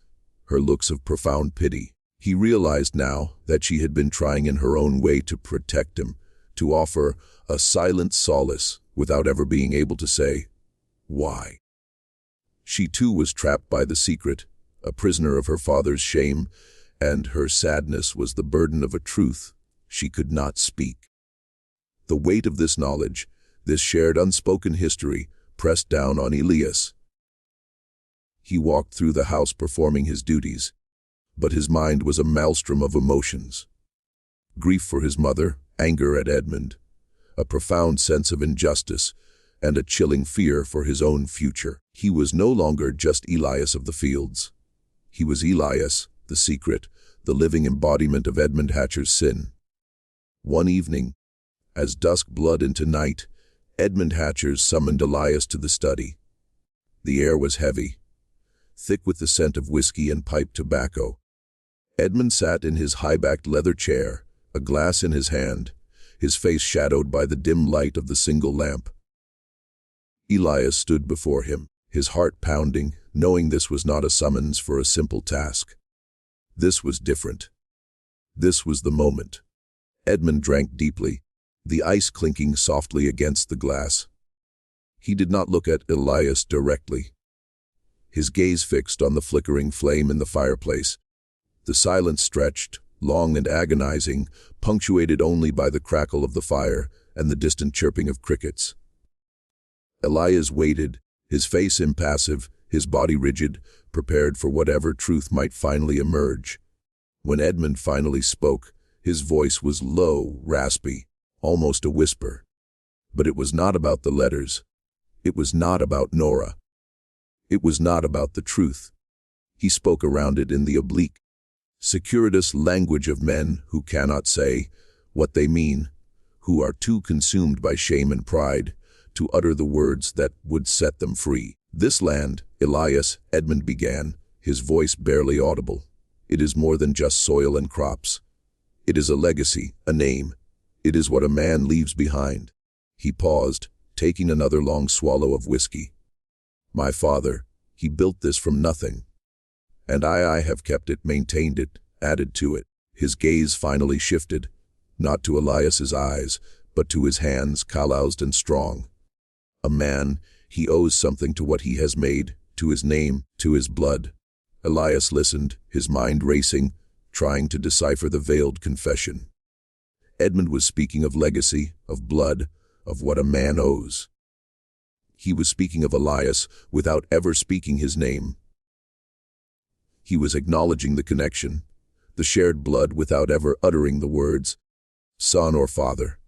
her looks of profound pity, he realized now that she had been trying in her own way to protect him, to offer a silent solace without ever being able to say, why. She too was trapped by the secret, a prisoner of her father's shame, and her sadness was the burden of a truth she could not speak. The weight of this knowledge, this shared unspoken history, pressed down on Elias. He walked through the house performing his duties, but his mind was a maelstrom of emotions. Grief for his mother, anger at Edmund, a profound sense of injustice, and a chilling fear for his own future. He was no longer just Elias of the fields. He was Elias, the secret, the living embodiment of Edmund Hatcher's sin. One evening, as dusk bled into night, Edmund Hatcher summoned Elias to the study. The air was heavy, thick with the scent of whiskey and pipe tobacco. Edmund sat in his high-backed leather chair, a glass in his hand, his face shadowed by the dim light of the single lamp. Elias stood before him, his heart pounding, knowing this was not a summons for a simple task. This was different. This was the moment. Edmund drank deeply, the ice clinking softly against the glass. He did not look at Elias directly. His gaze fixed on the flickering flame in the fireplace. The silence stretched, long and agonizing, punctuated only by the crackle of the fire and the distant chirping of crickets. Elias waited, his face impassive, his body rigid, prepared for whatever truth might finally emerge. When Edmund finally spoke, his voice was low, raspy, almost a whisper. But it was not about the letters. It was not about Nora. It was not about the truth. He spoke around it in the oblique, circuitous language of men who cannot say what they mean, who are too consumed by shame and pride to utter the words that would set them free. This land, Elias, Edmund began, his voice barely audible. It is more than just soil and crops. It is a legacy, a name. It is what a man leaves behind. He paused, taking another long swallow of whiskey. My father, he built this from nothing. And I have kept it, maintained it, added to it. His gaze finally shifted, not to Elias's eyes, but to his hands, calloused and strong. A man, he owes something to what he has made, to his name, to his blood. Elias listened, his mind racing, trying to decipher the veiled confession. Edmund was speaking of legacy, of blood, of what a man owes. He was speaking of Elias without ever speaking his name. He was acknowledging the connection, the shared blood without ever uttering the words, son or father.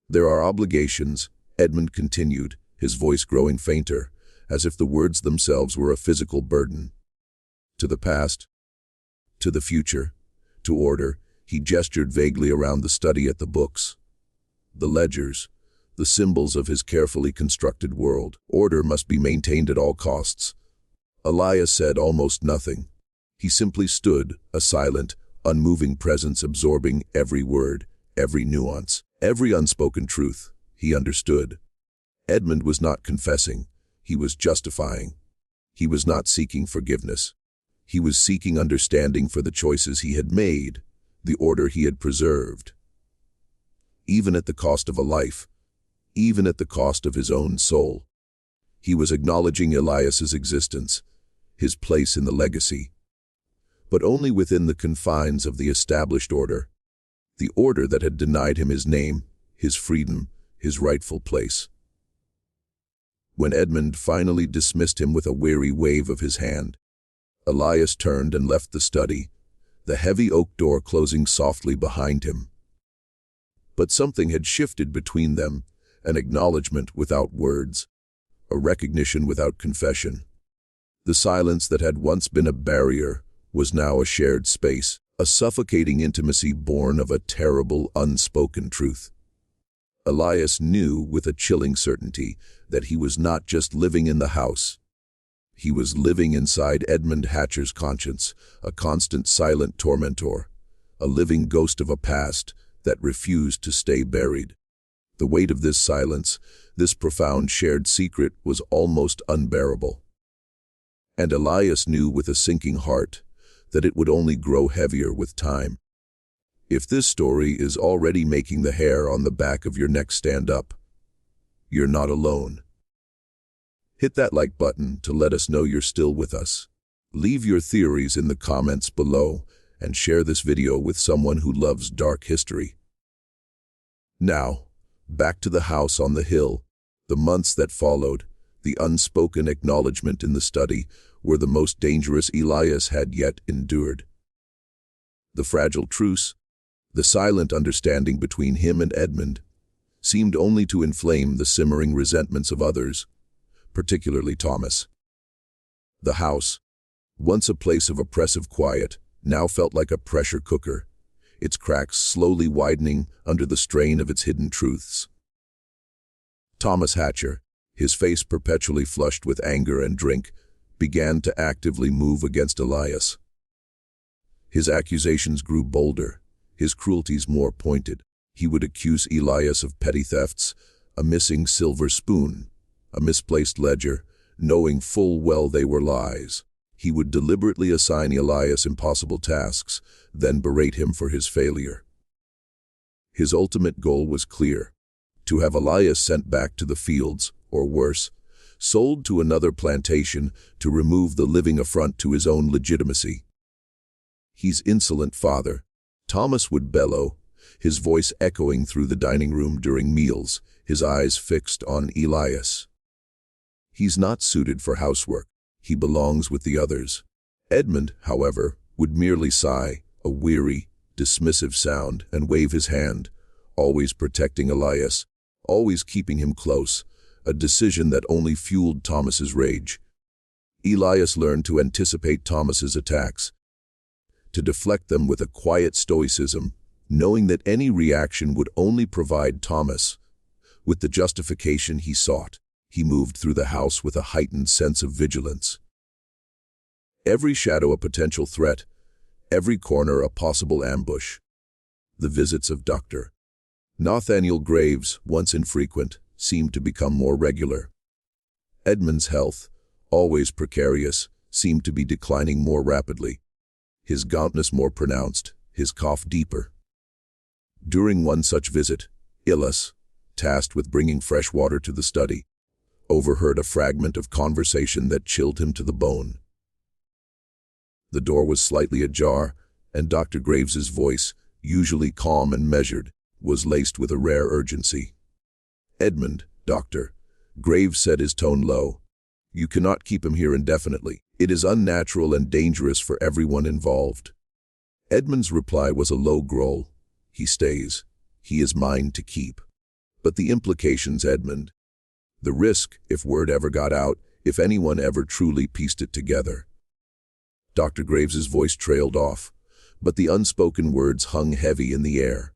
There are obligations, Edmund continued, his voice growing fainter, as if the words themselves were a physical burden. To the past, to the future, to order, he gestured vaguely around the study at the books. The ledgers, the symbols of his carefully constructed world. Order must be maintained at all costs. Elias said almost nothing. He simply stood, a silent, unmoving presence absorbing every word, every nuance, every unspoken truth. He understood. Edmund was not confessing. He was justifying. He was not seeking forgiveness. He was seeking understanding for the choices he had made, the order he had preserved. Even at the cost of a life, even at the cost of his own soul. He was acknowledging Elias's existence, his place in the legacy, but only within the confines of the established order, the order that had denied him his name, his freedom, his rightful place. When Edmund finally dismissed him with a weary wave of his hand, Elias turned and left the study, the heavy oak door closing softly behind him. But something had shifted between them, an acknowledgement without words, a recognition without confession. The silence that had once been a barrier was now a shared space, a suffocating intimacy born of a terrible, unspoken truth. Elias knew with a chilling certainty that he was not just living in the house. He was living inside Edmund Hatcher's conscience, a constant silent tormentor, a living ghost of a past that refused to stay buried. The weight of this silence, this profound shared secret, was almost unbearable. And Elias knew with a sinking heart that it would only grow heavier with time. If this story is already making the hair on the back of your neck stand up, you're not alone. Hit that like button to let us know you're still with us. Leave your theories in the comments below and share this video with someone who loves dark history. Now, back to the house on the hill. The months that followed, the unspoken acknowledgement in the study, were the most dangerous Elias had yet endured. The fragile truce, the silent understanding between him and Edmund, seemed only to inflame the simmering resentments of others, particularly Thomas. The house, once a place of oppressive quiet, now felt like a pressure cooker, its cracks slowly widening under the strain of its hidden truths. Thomas Hatcher, his face perpetually flushed with anger and drink, began to actively move against Elias. His accusations grew bolder, his cruelties more pointed. He would accuse Elias of petty thefts, a missing silver spoon, a misplaced ledger, knowing full well they were lies. He would deliberately assign Elias impossible tasks, then berate him for his failure. His ultimate goal was clear: to have Elias sent back to the fields, or worse, sold to another plantation to remove the living affront to his own legitimacy. "He's insolent, father," Thomas would bellow, his voice echoing through the dining room during meals, his eyes fixed on Elias. "He's not suited for housework. He belongs with the others." Edmund, however, would merely sigh, a weary, dismissive sound, and wave his hand, always protecting Elias, always keeping him close, a decision that only fueled Thomas's rage. Elias learned to anticipate Thomas's attacks, to deflect them with a quiet stoicism, knowing that any reaction would only provide Thomas with the justification he sought. He moved through the house with a heightened sense of vigilance. Every shadow a potential threat, every corner a possible ambush. The visits of Dr. Nathaniel Graves, once infrequent, seemed to become more regular. Edmund's health, always precarious, seemed to be declining more rapidly. His gauntness more pronounced, his cough deeper. During one such visit, Illas, tasked with bringing fresh water to the study, overheard a fragment of conversation that chilled him to the bone. The door was slightly ajar, and Dr. Graves's voice, usually calm and measured, was laced with a rare urgency. "Edmund, doctor," Graves said, his tone low. "You cannot keep him here indefinitely. It is unnatural and dangerous for everyone involved." Edmund's reply was a low growl. "He stays. He is mine to keep." "But the implications, Edmund. The risk, if word ever got out, if anyone ever truly pieced it together." Dr. Graves's voice trailed off, but the unspoken words hung heavy in the air.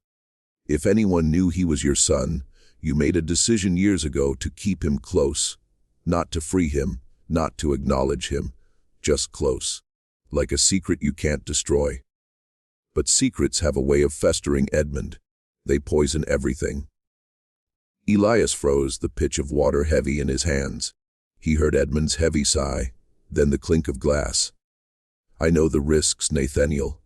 "If anyone knew he was your son, you made a decision years ago to keep him close. Not to free him, not to acknowledge him, just close. Like a secret you can't destroy. But secrets have a way of festering, Edmund. They poison everything." Elias froze, the pitch of water heavy in his hands. He heard Edmund's heavy sigh, then the clink of glass. "I know the risks, Nathaniel.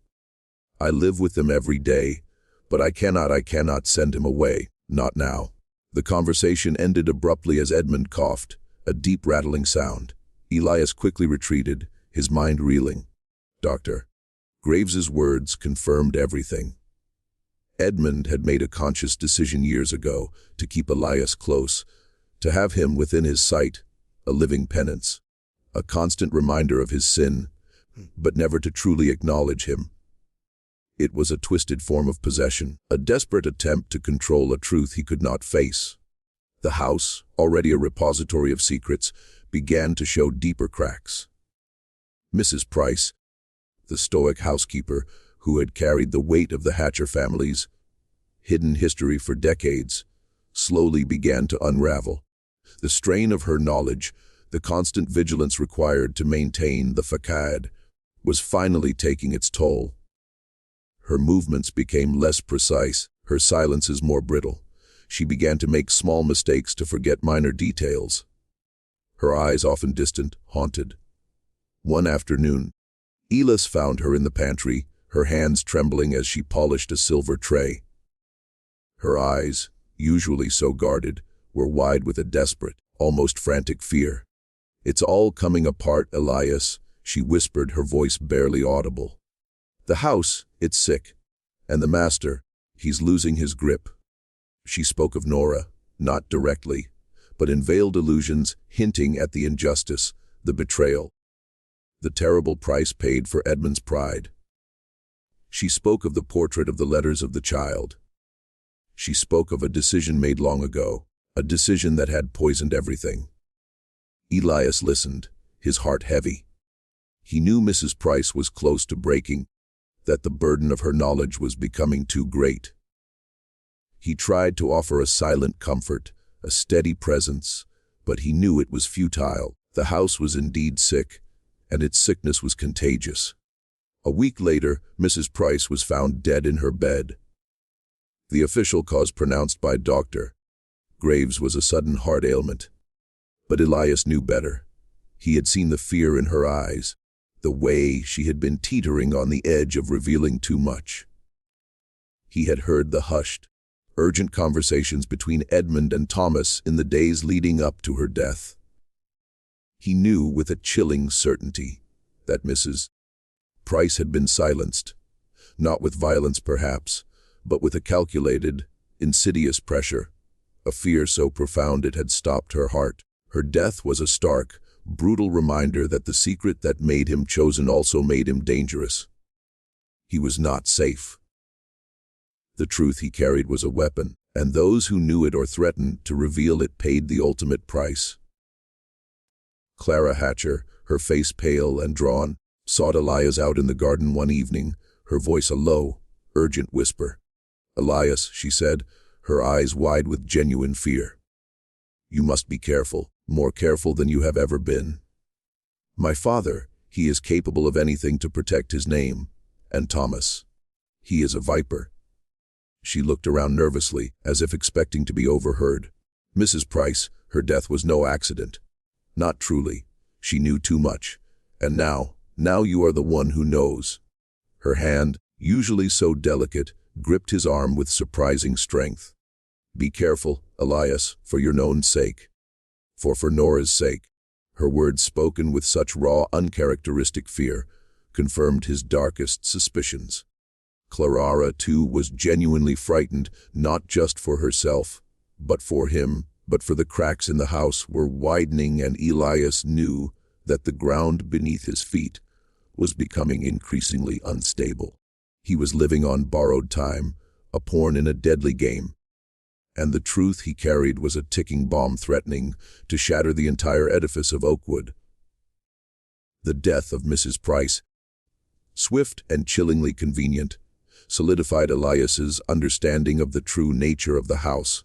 I live with them every day, but I cannot send him away, not now." The conversation ended abruptly as Edmund coughed, a deep rattling sound. Elias quickly retreated, his mind reeling. Dr. Graves's words confirmed everything. Edmund had made a conscious decision years ago to keep Elias close, to have him within his sight, a living penance, a constant reminder of his sin, but never to truly acknowledge him. It was a twisted form of possession, a desperate attempt to control a truth he could not face. The house, already a repository of secrets, began to show deeper cracks. Mrs. Price, the stoic housekeeper who had carried the weight of the Hatcher family's hidden history for decades, slowly began to unravel. The strain of her knowledge, the constant vigilance required to maintain the facade, was finally taking its toll. Her movements became less precise, her silences more brittle. She began to make small mistakes, to forget minor details. Her eyes often distant, haunted. One afternoon, Elis found her in the pantry, her hands trembling as she polished a silver tray. Her eyes, usually so guarded, were wide with a desperate, almost frantic fear. "It's all coming apart, Elias," she whispered, her voice barely audible. "The house, it's sick. And the master, he's losing his grip." She spoke of Nora, not directly, but in veiled allusions, hinting at the injustice, the betrayal, the terrible price paid for Edmund's pride. She spoke of the portrait of the letters of the child. She spoke of a decision made long ago, a decision that had poisoned everything. Elias listened, his heart heavy. He knew Mrs. Price was close to breaking, that the burden of her knowledge was becoming too great. He tried to offer a silent comfort, a steady presence, but he knew it was futile. The house was indeed sick, and its sickness was contagious. A week later, Mrs. Price was found dead in her bed. The official cause pronounced by Dr. Graves was a sudden heart ailment. But Elias knew better. He had seen the fear in her eyes, the way she had been teetering on the edge of revealing too much. He had heard the hushed, urgent conversations between Edmund and Thomas in the days leading up to her death. He knew with a chilling certainty that Mrs. Price had been silenced, not with violence perhaps, but with a calculated, insidious pressure, a fear so profound it had stopped her heart. Her death was a stark, brutal reminder that the secret that made him chosen also made him dangerous. He was not safe. The truth he carried was a weapon, and those who knew it or threatened to reveal it paid the ultimate price. Clara Hatcher, her face pale and drawn, sought Elias out in the garden one evening, her voice a low, urgent whisper. "Elias," she said, her eyes wide with genuine fear. "You must be careful, more careful than you have ever been. My father, he is capable of anything to protect his name, and Thomas, he is a viper." She looked around nervously, as if expecting to be overheard. Mrs. Price, her death was no accident. Not truly. She knew too much. And now you are the one who knows. Her hand, usually so delicate, gripped his arm with surprising strength. Be careful, Elias, for your own sake. For Nora's sake. Her words, spoken with such raw, uncharacteristic fear, confirmed his darkest suspicions. Clara, too, was genuinely frightened, not just for herself, but for him. But for the cracks in the house were widening, and Elias knew that the ground beneath his feet was becoming increasingly unstable. He was living on borrowed time, a pawn in a deadly game. And the truth he carried was a ticking bomb threatening to shatter the entire edifice of Oakwood. The death of Mrs. Price, swift and chillingly convenient, solidified Elias's understanding of the true nature of the house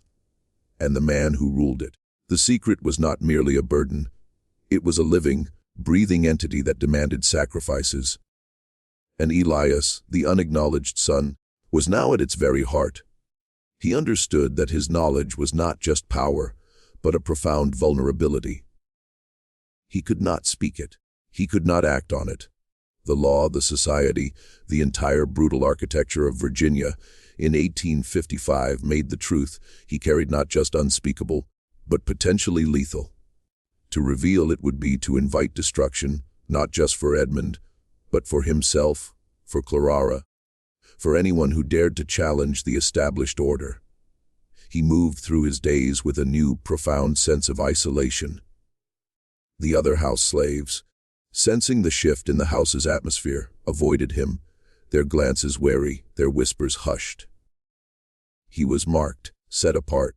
and the man who ruled it. The secret was not merely a burden. It was a living, breathing entity that demanded sacrifices. And Elias, the unacknowledged son, was now at its very heart. He understood that his knowledge was not just power, but a profound vulnerability. He could not speak it. He could not act on it. The law, the society, the entire brutal architecture of Virginia in 1855 made the truth he carried not just unspeakable, but potentially lethal. To reveal it would be to invite destruction, not just for Edmund, but for himself, for Clara, for anyone who dared to challenge the established order. He moved through his days with a new, profound sense of isolation. The other house slaves, sensing the shift in the house's atmosphere, avoided him, their glances wary, their whispers hushed. He was marked, set apart,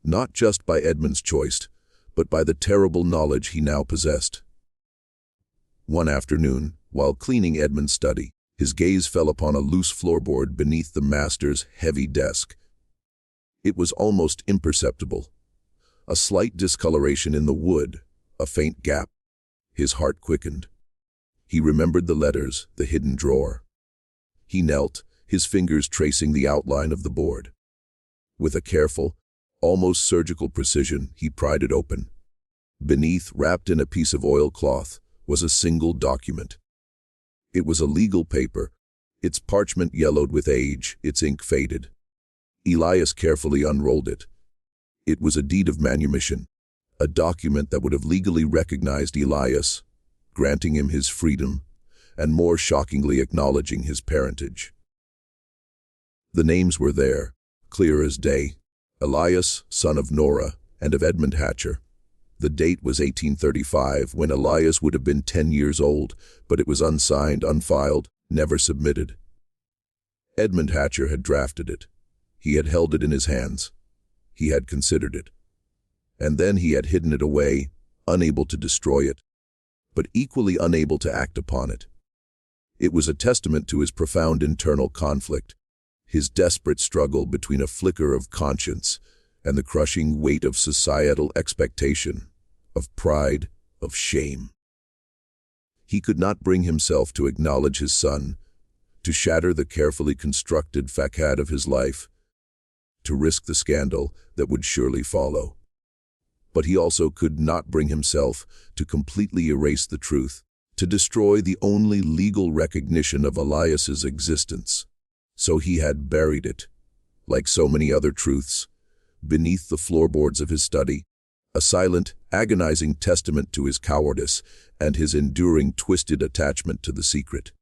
not just by Edmund's choice, but by the terrible knowledge he now possessed. One afternoon, while cleaning Edmund's study, his gaze fell upon a loose floorboard beneath the master's heavy desk. It was almost imperceptible. A slight discoloration in the wood, a faint gap. His heart quickened. He remembered the letters, the hidden drawer. He knelt, his fingers tracing the outline of the board. With a careful, almost surgical precision, he pried it open. Beneath, wrapped in a piece of oilcloth, was a single document. It was a legal paper, its parchment yellowed with age, its ink faded. Elias carefully unrolled it. It was a deed of manumission, a document that would have legally recognized Elias, granting him his freedom, and more shockingly acknowledging his parentage. The names were there, clear as day: Elias, son of Nora, and of Edmund Hatcher. The date was 1835, when Elias would have been 10 years old, but it was unsigned, unfiled, never submitted. Edmund Hatcher had drafted it. He had held it in his hands. He had considered it. And then he had hidden it away, unable to destroy it, but equally unable to act upon it. It was a testament to his profound internal conflict, his desperate struggle between a flicker of conscience and the crushing weight of societal expectation, of pride, of shame. He could not bring himself to acknowledge his son, to shatter the carefully constructed facade of his life, to risk the scandal that would surely follow. But he also could not bring himself to completely erase the truth, to destroy the only legal recognition of Elias's existence. So he had buried it, like so many other truths, beneath the floorboards of his study, a silent, agonizing testament to his cowardice and his enduring twisted attachment to the secret.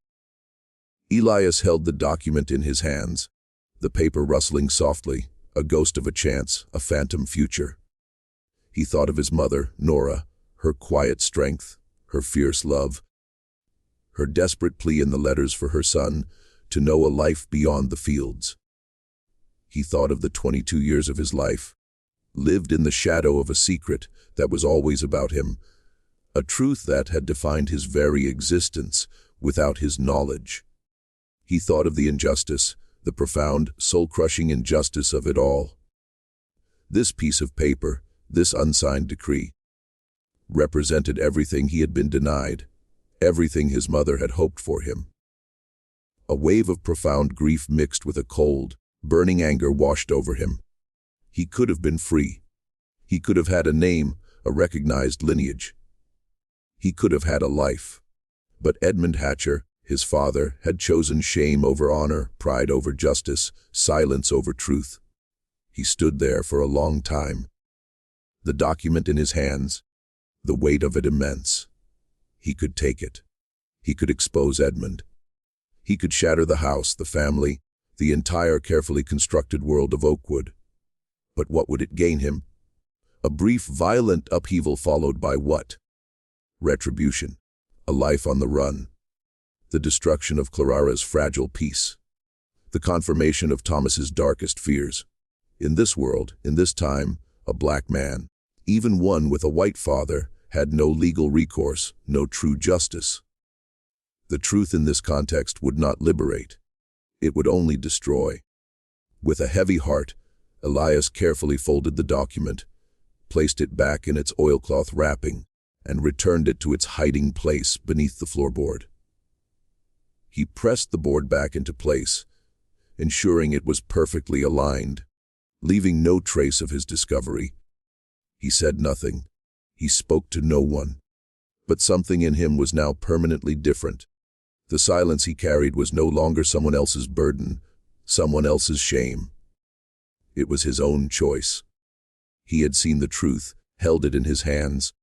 Elias held the document in his hands, the paper rustling softly, a ghost of a chance, a phantom future. He thought of his mother, Nora, her quiet strength, her fierce love, her desperate plea in the letters for her son to know a life beyond the fields. He thought of the 22 years of his life, lived in the shadow of a secret that was always about him, a truth that had defined his very existence without his knowledge. He thought of the injustice, the profound, soul-crushing injustice of it all. This piece of paper, this unsigned decree, represented everything he had been denied, everything his mother had hoped for him. A wave of profound grief mixed with a cold, Burning anger washed over him. He could have been free. He could have had a name, a recognized lineage. He could have had a life. But Edmund Hatcher, his father, had chosen shame over honor, pride over justice, silence over truth. He stood there for a long time. The document in his hands, the weight of it immense. He could take it. He could expose Edmund. He could shatter the house, the family, the entire carefully constructed world of Oakwood. But what would it gain him? A brief, violent upheaval followed by what? Retribution. A life on the run. The destruction of Clarara's fragile peace. The confirmation of Thomas's darkest fears. In this world, in this time, a black man, even one with a white father, had no legal recourse, no true justice. The truth in this context would not liberate. It would only destroy. With a heavy heart, Elias carefully folded the document, placed it back in its oilcloth wrapping, and returned it to its hiding place beneath the floorboard. He pressed the board back into place, ensuring it was perfectly aligned, leaving no trace of his discovery. He said nothing. He spoke to no one. But something in him was now permanently different. The silence he carried was no longer someone else's burden, someone else's shame. It was his own choice. He had seen the truth, held it in his hands,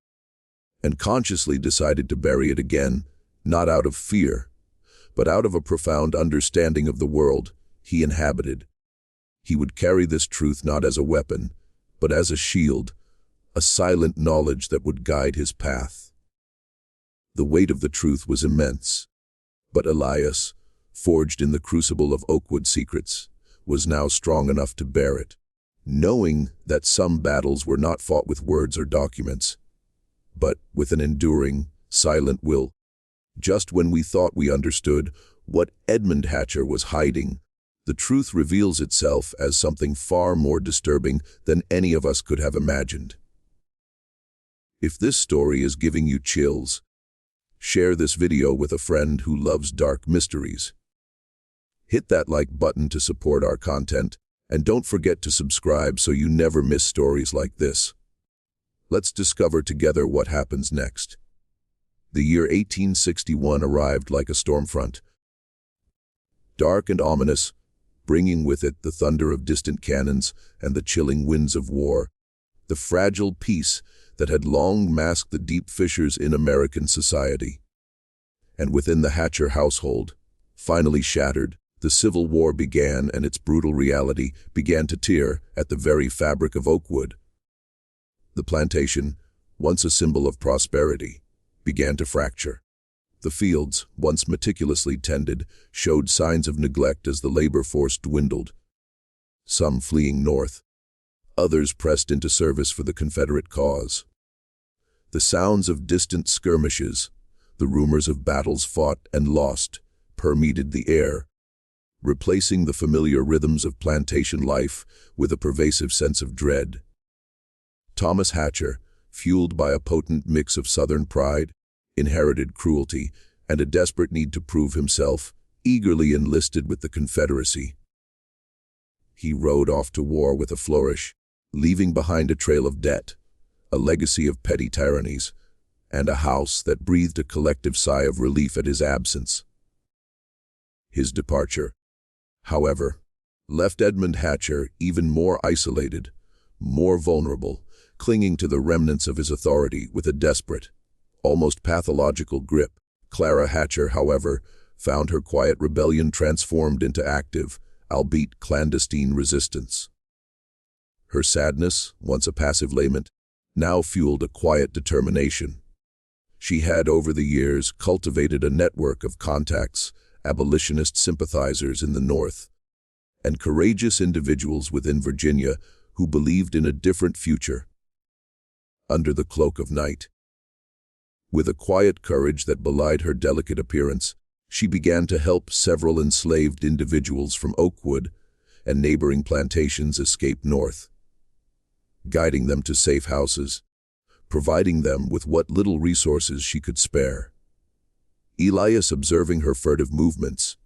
and consciously decided to bury it again, not out of fear, but out of a profound understanding of the world he inhabited. He would carry this truth not as a weapon, but as a shield, a silent knowledge that would guide his path. The weight of the truth was immense, but Elias, forged in the crucible of Oakwood secrets, was now strong enough to bear it, knowing that some battles were not fought with words or documents, but with an enduring, silent will. Just when we thought we understood what Edmund Hatcher was hiding, the truth reveals itself as something far more disturbing than any of us could have imagined. If this story is giving you chills, share this video with a friend who loves dark mysteries. Hit that like button to support our content, and don't forget to subscribe so you never miss stories like this. Let's discover together what happens next. The year 1861 arrived like a storm front. Dark and ominous, bringing with it the thunder of distant cannons and the chilling winds of war, the fragile peace that had long masked the deep fissures in American society. And within the Hatcher household, finally shattered, the Civil War began, and its brutal reality began to tear at the very fabric of Oakwood. The plantation, once a symbol of prosperity, began to fracture. The fields, once meticulously tended, showed signs of neglect as the labor force dwindled. Some fleeing north, others pressed into service for the Confederate cause. The sounds of distant skirmishes, the rumors of battles fought and lost, permeated the air, replacing the familiar rhythms of plantation life with a pervasive sense of dread. Thomas Hatcher, fueled by a potent mix of Southern pride, inherited cruelty, and a desperate need to prove himself, eagerly enlisted with the Confederacy. He rode off to war with a flourish, leaving behind a trail of debt, a legacy of petty tyrannies, and a house that breathed a collective sigh of relief at his absence. His departure, however, left Edmund Hatcher even more isolated, more vulnerable, clinging to the remnants of his authority with a desperate, almost pathological grip. Clara Hatcher, however, found her quiet rebellion transformed into active, albeit clandestine resistance. Her sadness, once a passive lament, now fueled a quiet determination. She had, over the years, cultivated a network of contacts, abolitionist sympathizers in the North, and courageous individuals within Virginia who believed in a different future. Under the cloak of night, with a quiet courage that belied her delicate appearance, she began to help several enslaved individuals from Oakwood and neighboring plantations escape north, guiding them to safe houses, providing them with what little resources she could spare. Elias, observing her furtive movements,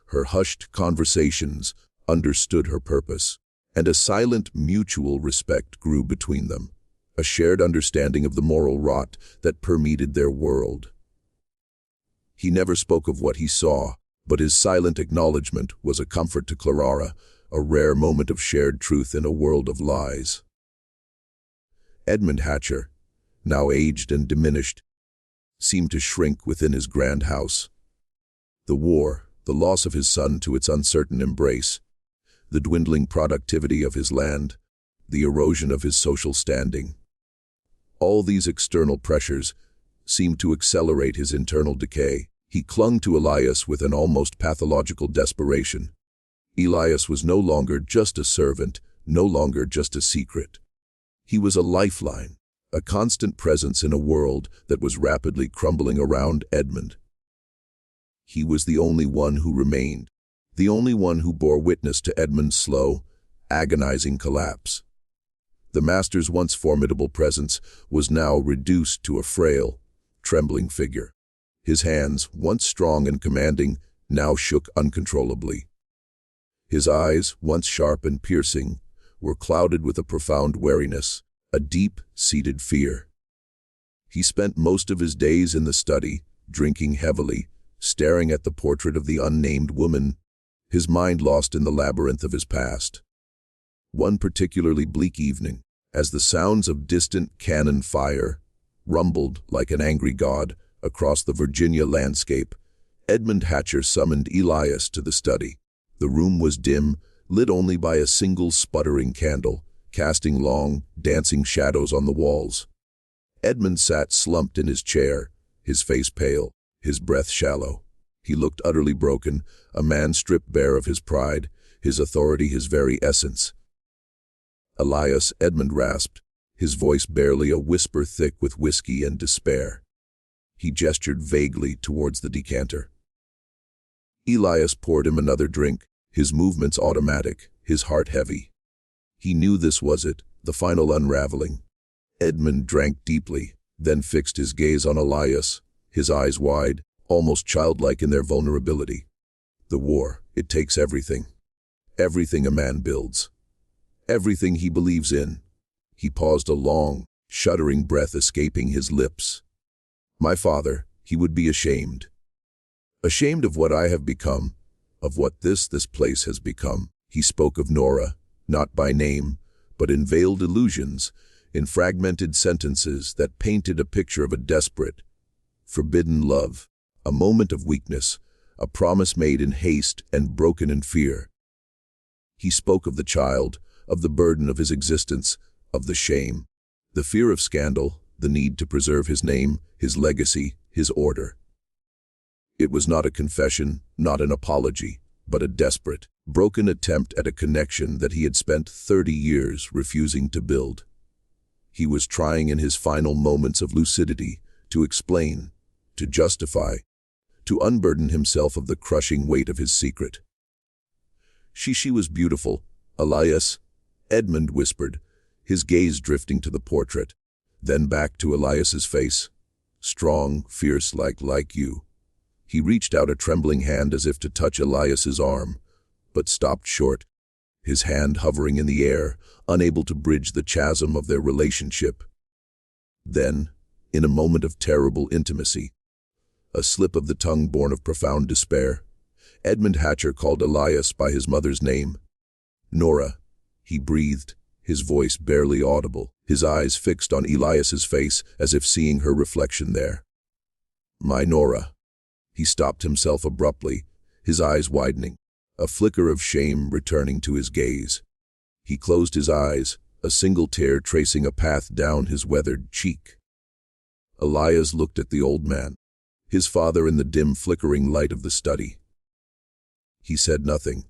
her hushed conversations, understood her purpose, and a silent mutual respect grew between them, a shared understanding of the moral rot that permeated their world. He never spoke of what he saw, but his silent acknowledgement was a comfort to Clara, a rare moment of shared truth in a world of lies. Edmund Hatcher, now aged and diminished, seemed to shrink within his grand house. The war, the loss of his son to its uncertain embrace, the dwindling productivity of his land, the erosion of his social standing. All these external pressures seemed to accelerate his internal decay. He clung to Elias with an almost pathological desperation. Elias was no longer just a servant, no longer just a secret. He was a lifeline, a constant presence in a world that was rapidly crumbling around Edmund. He was the only one who remained, the only one who bore witness to Edmund's slow, agonizing collapse. The master's once formidable presence was now reduced to a frail, trembling figure. His hands, once strong and commanding, now shook uncontrollably. His eyes, once sharp and piercing, were clouded with a profound wariness, a deep-seated fear. He spent most of his days in the study, drinking heavily, staring at the portrait of the unnamed woman, his mind lost in the labyrinth of his past. One particularly bleak evening, as the sounds of distant cannon fire rumbled like an angry god across the Virginia landscape, Edmund Hatcher summoned Elias to the study. The room was dim, lit only by a single sputtering candle, casting long, dancing shadows on the walls. Edmund sat slumped in his chair, his face pale, his breath shallow. He looked utterly broken, a man stripped bare of his pride, his authority, his very essence. "Elias," Edmund rasped, his voice barely a whisper thick with whiskey and despair. He gestured vaguely towards the decanter. Elias poured him another drink, his movements automatic, his heart heavy. He knew this was it, the final unraveling. Edmund drank deeply, then fixed his gaze on Elias, his eyes wide, almost childlike in their vulnerability. The war, it takes everything. Everything a man builds. Everything he believes in. He paused, a long, shuddering breath escaping his lips. "My father, he would be ashamed. Ashamed of what I have become, of what this place has become." He spoke of Nora, not by name, but in veiled illusions, in fragmented sentences that painted a picture of a desperate, forbidden love, a moment of weakness, a promise made in haste and broken in fear. He spoke of the child, of the burden of his existence, of the shame, the fear of scandal, the need to preserve his name, his legacy, his order. It was not a confession, not an apology, but a desperate, broken attempt at a connection that he had spent 30 years refusing to build. He was trying in his final moments of lucidity to explain, to justify, to unburden himself of the crushing weight of his secret. She was beautiful, Elias," Edmund whispered, his gaze drifting to the portrait, then back to Elias's face. "Strong, fierce, like you." He reached out a trembling hand as if to touch Elias's arm, but stopped short, his hand hovering in the air, unable to bridge the chasm of their relationship. Then, in a moment of terrible intimacy, a slip of the tongue born of profound despair, Edmund Hatcher called Elias by his mother's name. "Nora," he breathed, his voice barely audible, his eyes fixed on Elias's face as if seeing her reflection there. "My Nora." He stopped himself abruptly, his eyes widening, a flicker of shame returning to his gaze. He closed his eyes, a single tear tracing a path down his weathered cheek. Elias looked at the old man, his father in the dim flickering light of the study. He said nothing.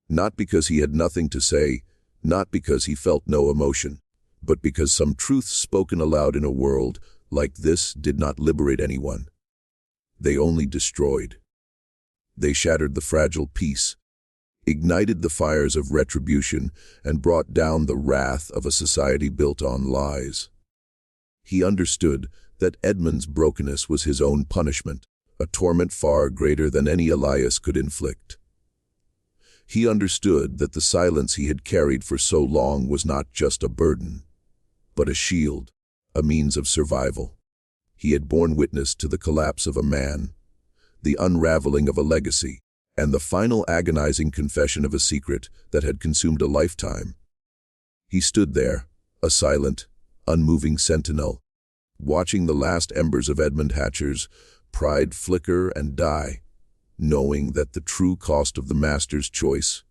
Not because he had nothing to say, not because he felt no emotion, but because some truths spoken aloud in a world like this did not liberate anyone. They only destroyed. They shattered the fragile peace, ignited the fires of retribution, and brought down the wrath of a society built on lies. He understood that Edmund's brokenness was his own punishment, a torment far greater than any Elias could inflict. He understood that the silence he had carried for so long was not just a burden, but a shield, a means of survival. He had borne witness to the collapse of a man, the unraveling of a legacy, and the final agonizing confession of a secret that had consumed a lifetime. He stood there, a silent, unmoving sentinel, watching the last embers of Edmund Hatcher's pride flicker and die, knowing that the true cost of the master's choice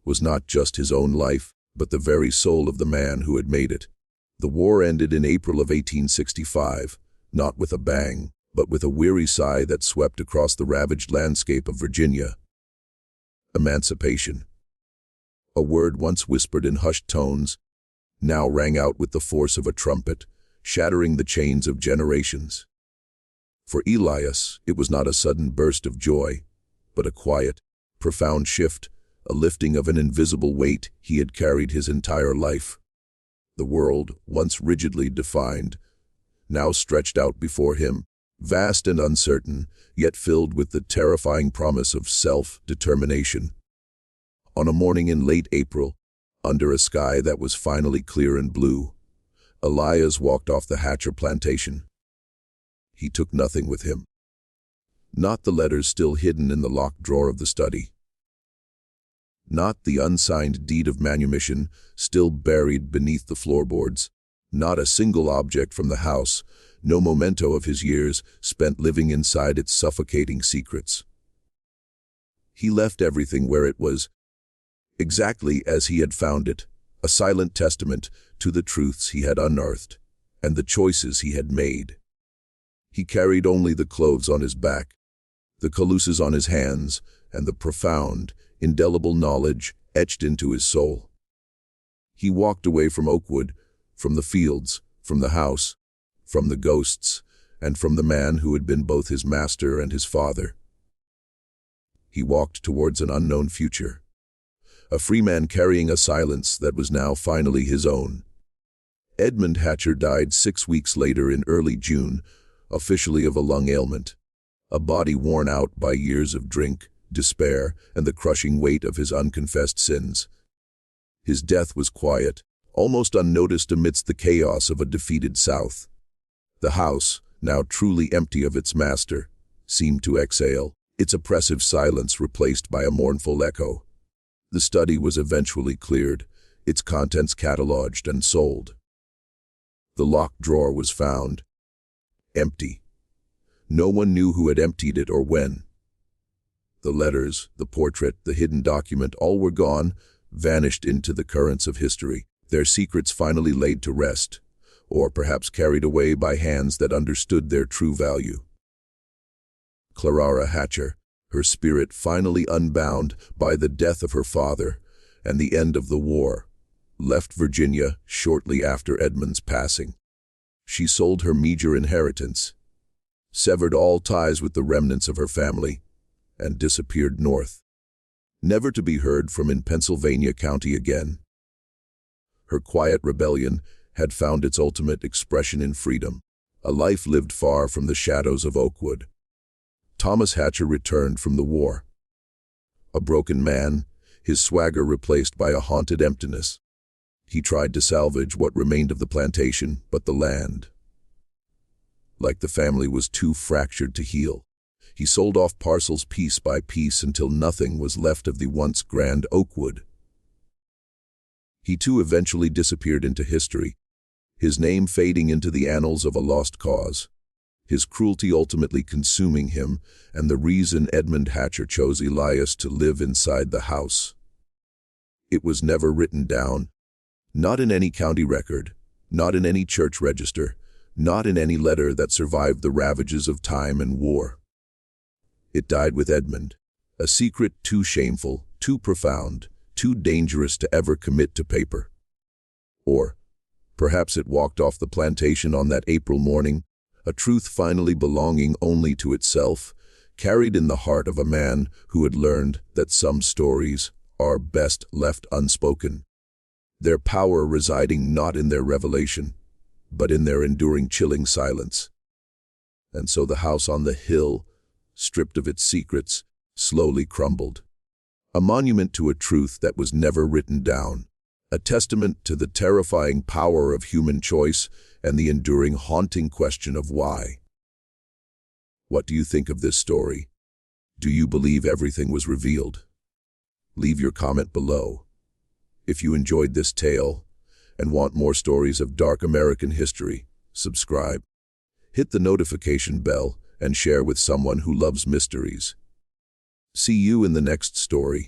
was not just his own life, but the very soul of the man who had made it. The war ended in April of 1865, not with a bang, but with a weary sigh that swept across the ravaged landscape of Virginia. Emancipation. A word once whispered in hushed tones, now rang out with the force of a trumpet, shattering the chains of generations. For Elias, it was not a sudden burst of joy, but a quiet, profound shift, a lifting of an invisible weight he had carried his entire life. The world, once rigidly defined, now stretched out before him, vast and uncertain, yet filled with the terrifying promise of self-determination. On a morning in late April, under a sky that was finally clear and blue, Elias walked off the Hatcher plantation. He took nothing with him. Not the letters still hidden in the locked drawer of the study. Not the unsigned deed of manumission still buried beneath the floorboards. Not a single object from the house, no memento of his years spent living inside its suffocating secrets. He left everything where it was, exactly as he had found it, a silent testament to the truths he had unearthed and the choices he had made. He carried only the clothes on his back, the caluses on his hands, and the profound, indelible knowledge etched into his soul. He walked away from Oakwood, from the fields, from the house, from the ghosts, and from the man who had been both his master and his father. He walked towards an unknown future, a free man carrying a silence that was now finally his own. Edmund Hatcher died 6 weeks later in early June, officially of a lung ailment, a body worn out by years of drink, despair, and the crushing weight of his unconfessed sins. His death was quiet, almost unnoticed amidst the chaos of a defeated South. The house, now truly empty of its master, seemed to exhale, its oppressive silence replaced by a mournful echo. The study was eventually cleared, its contents catalogued and sold. The locked drawer was found, empty. No one knew who had emptied it or when. The letters, the portrait, the hidden document, all were gone, vanished into the currents of history, their secrets finally laid to rest, or perhaps carried away by hands that understood their true value. Clara Hatcher, her spirit finally unbound by the death of her father and the end of the war, left Virginia shortly after Edmund's passing. She sold her meager inheritance, severed all ties with the remnants of her family, and disappeared north, never to be heard from in Pennsylvania County again. Her quiet rebellion had found its ultimate expression in freedom, a life lived far from the shadows of Oakwood. Thomas Hatcher returned from the war, a broken man, his swagger replaced by a haunted emptiness. He tried to salvage what remained of the plantation, but the land, like the family, was too fractured to heal. He sold off parcels piece by piece until nothing was left of the once grand Oakwood. He too eventually disappeared into history, his name fading into the annals of a lost cause, his cruelty ultimately consuming him, and the reason Edmund Hatcher chose Elias to live inside the house. It was never written down, not in any county record, not in any church register, not in any letter that survived the ravages of time and war. It died with Edmund, a secret too shameful, too profound, too dangerous to ever commit to paper. Or perhaps it walked off the plantation on that April morning, a truth finally belonging only to itself, carried in the heart of a man who had learned that some stories are best left unspoken, their power residing not in their revelation, but in their enduring chilling silence. And so the house on the hill, stripped of its secrets, slowly crumbled, A monument to a truth that was never written down. A testament to the terrifying power of human choice and the enduring haunting question of why. What do you think of this story? Do you believe everything was revealed? Leave your comment below. If you enjoyed this tale and want more stories of dark American history, subscribe. Hit the notification bell and share with someone who loves mysteries. See you in the next story.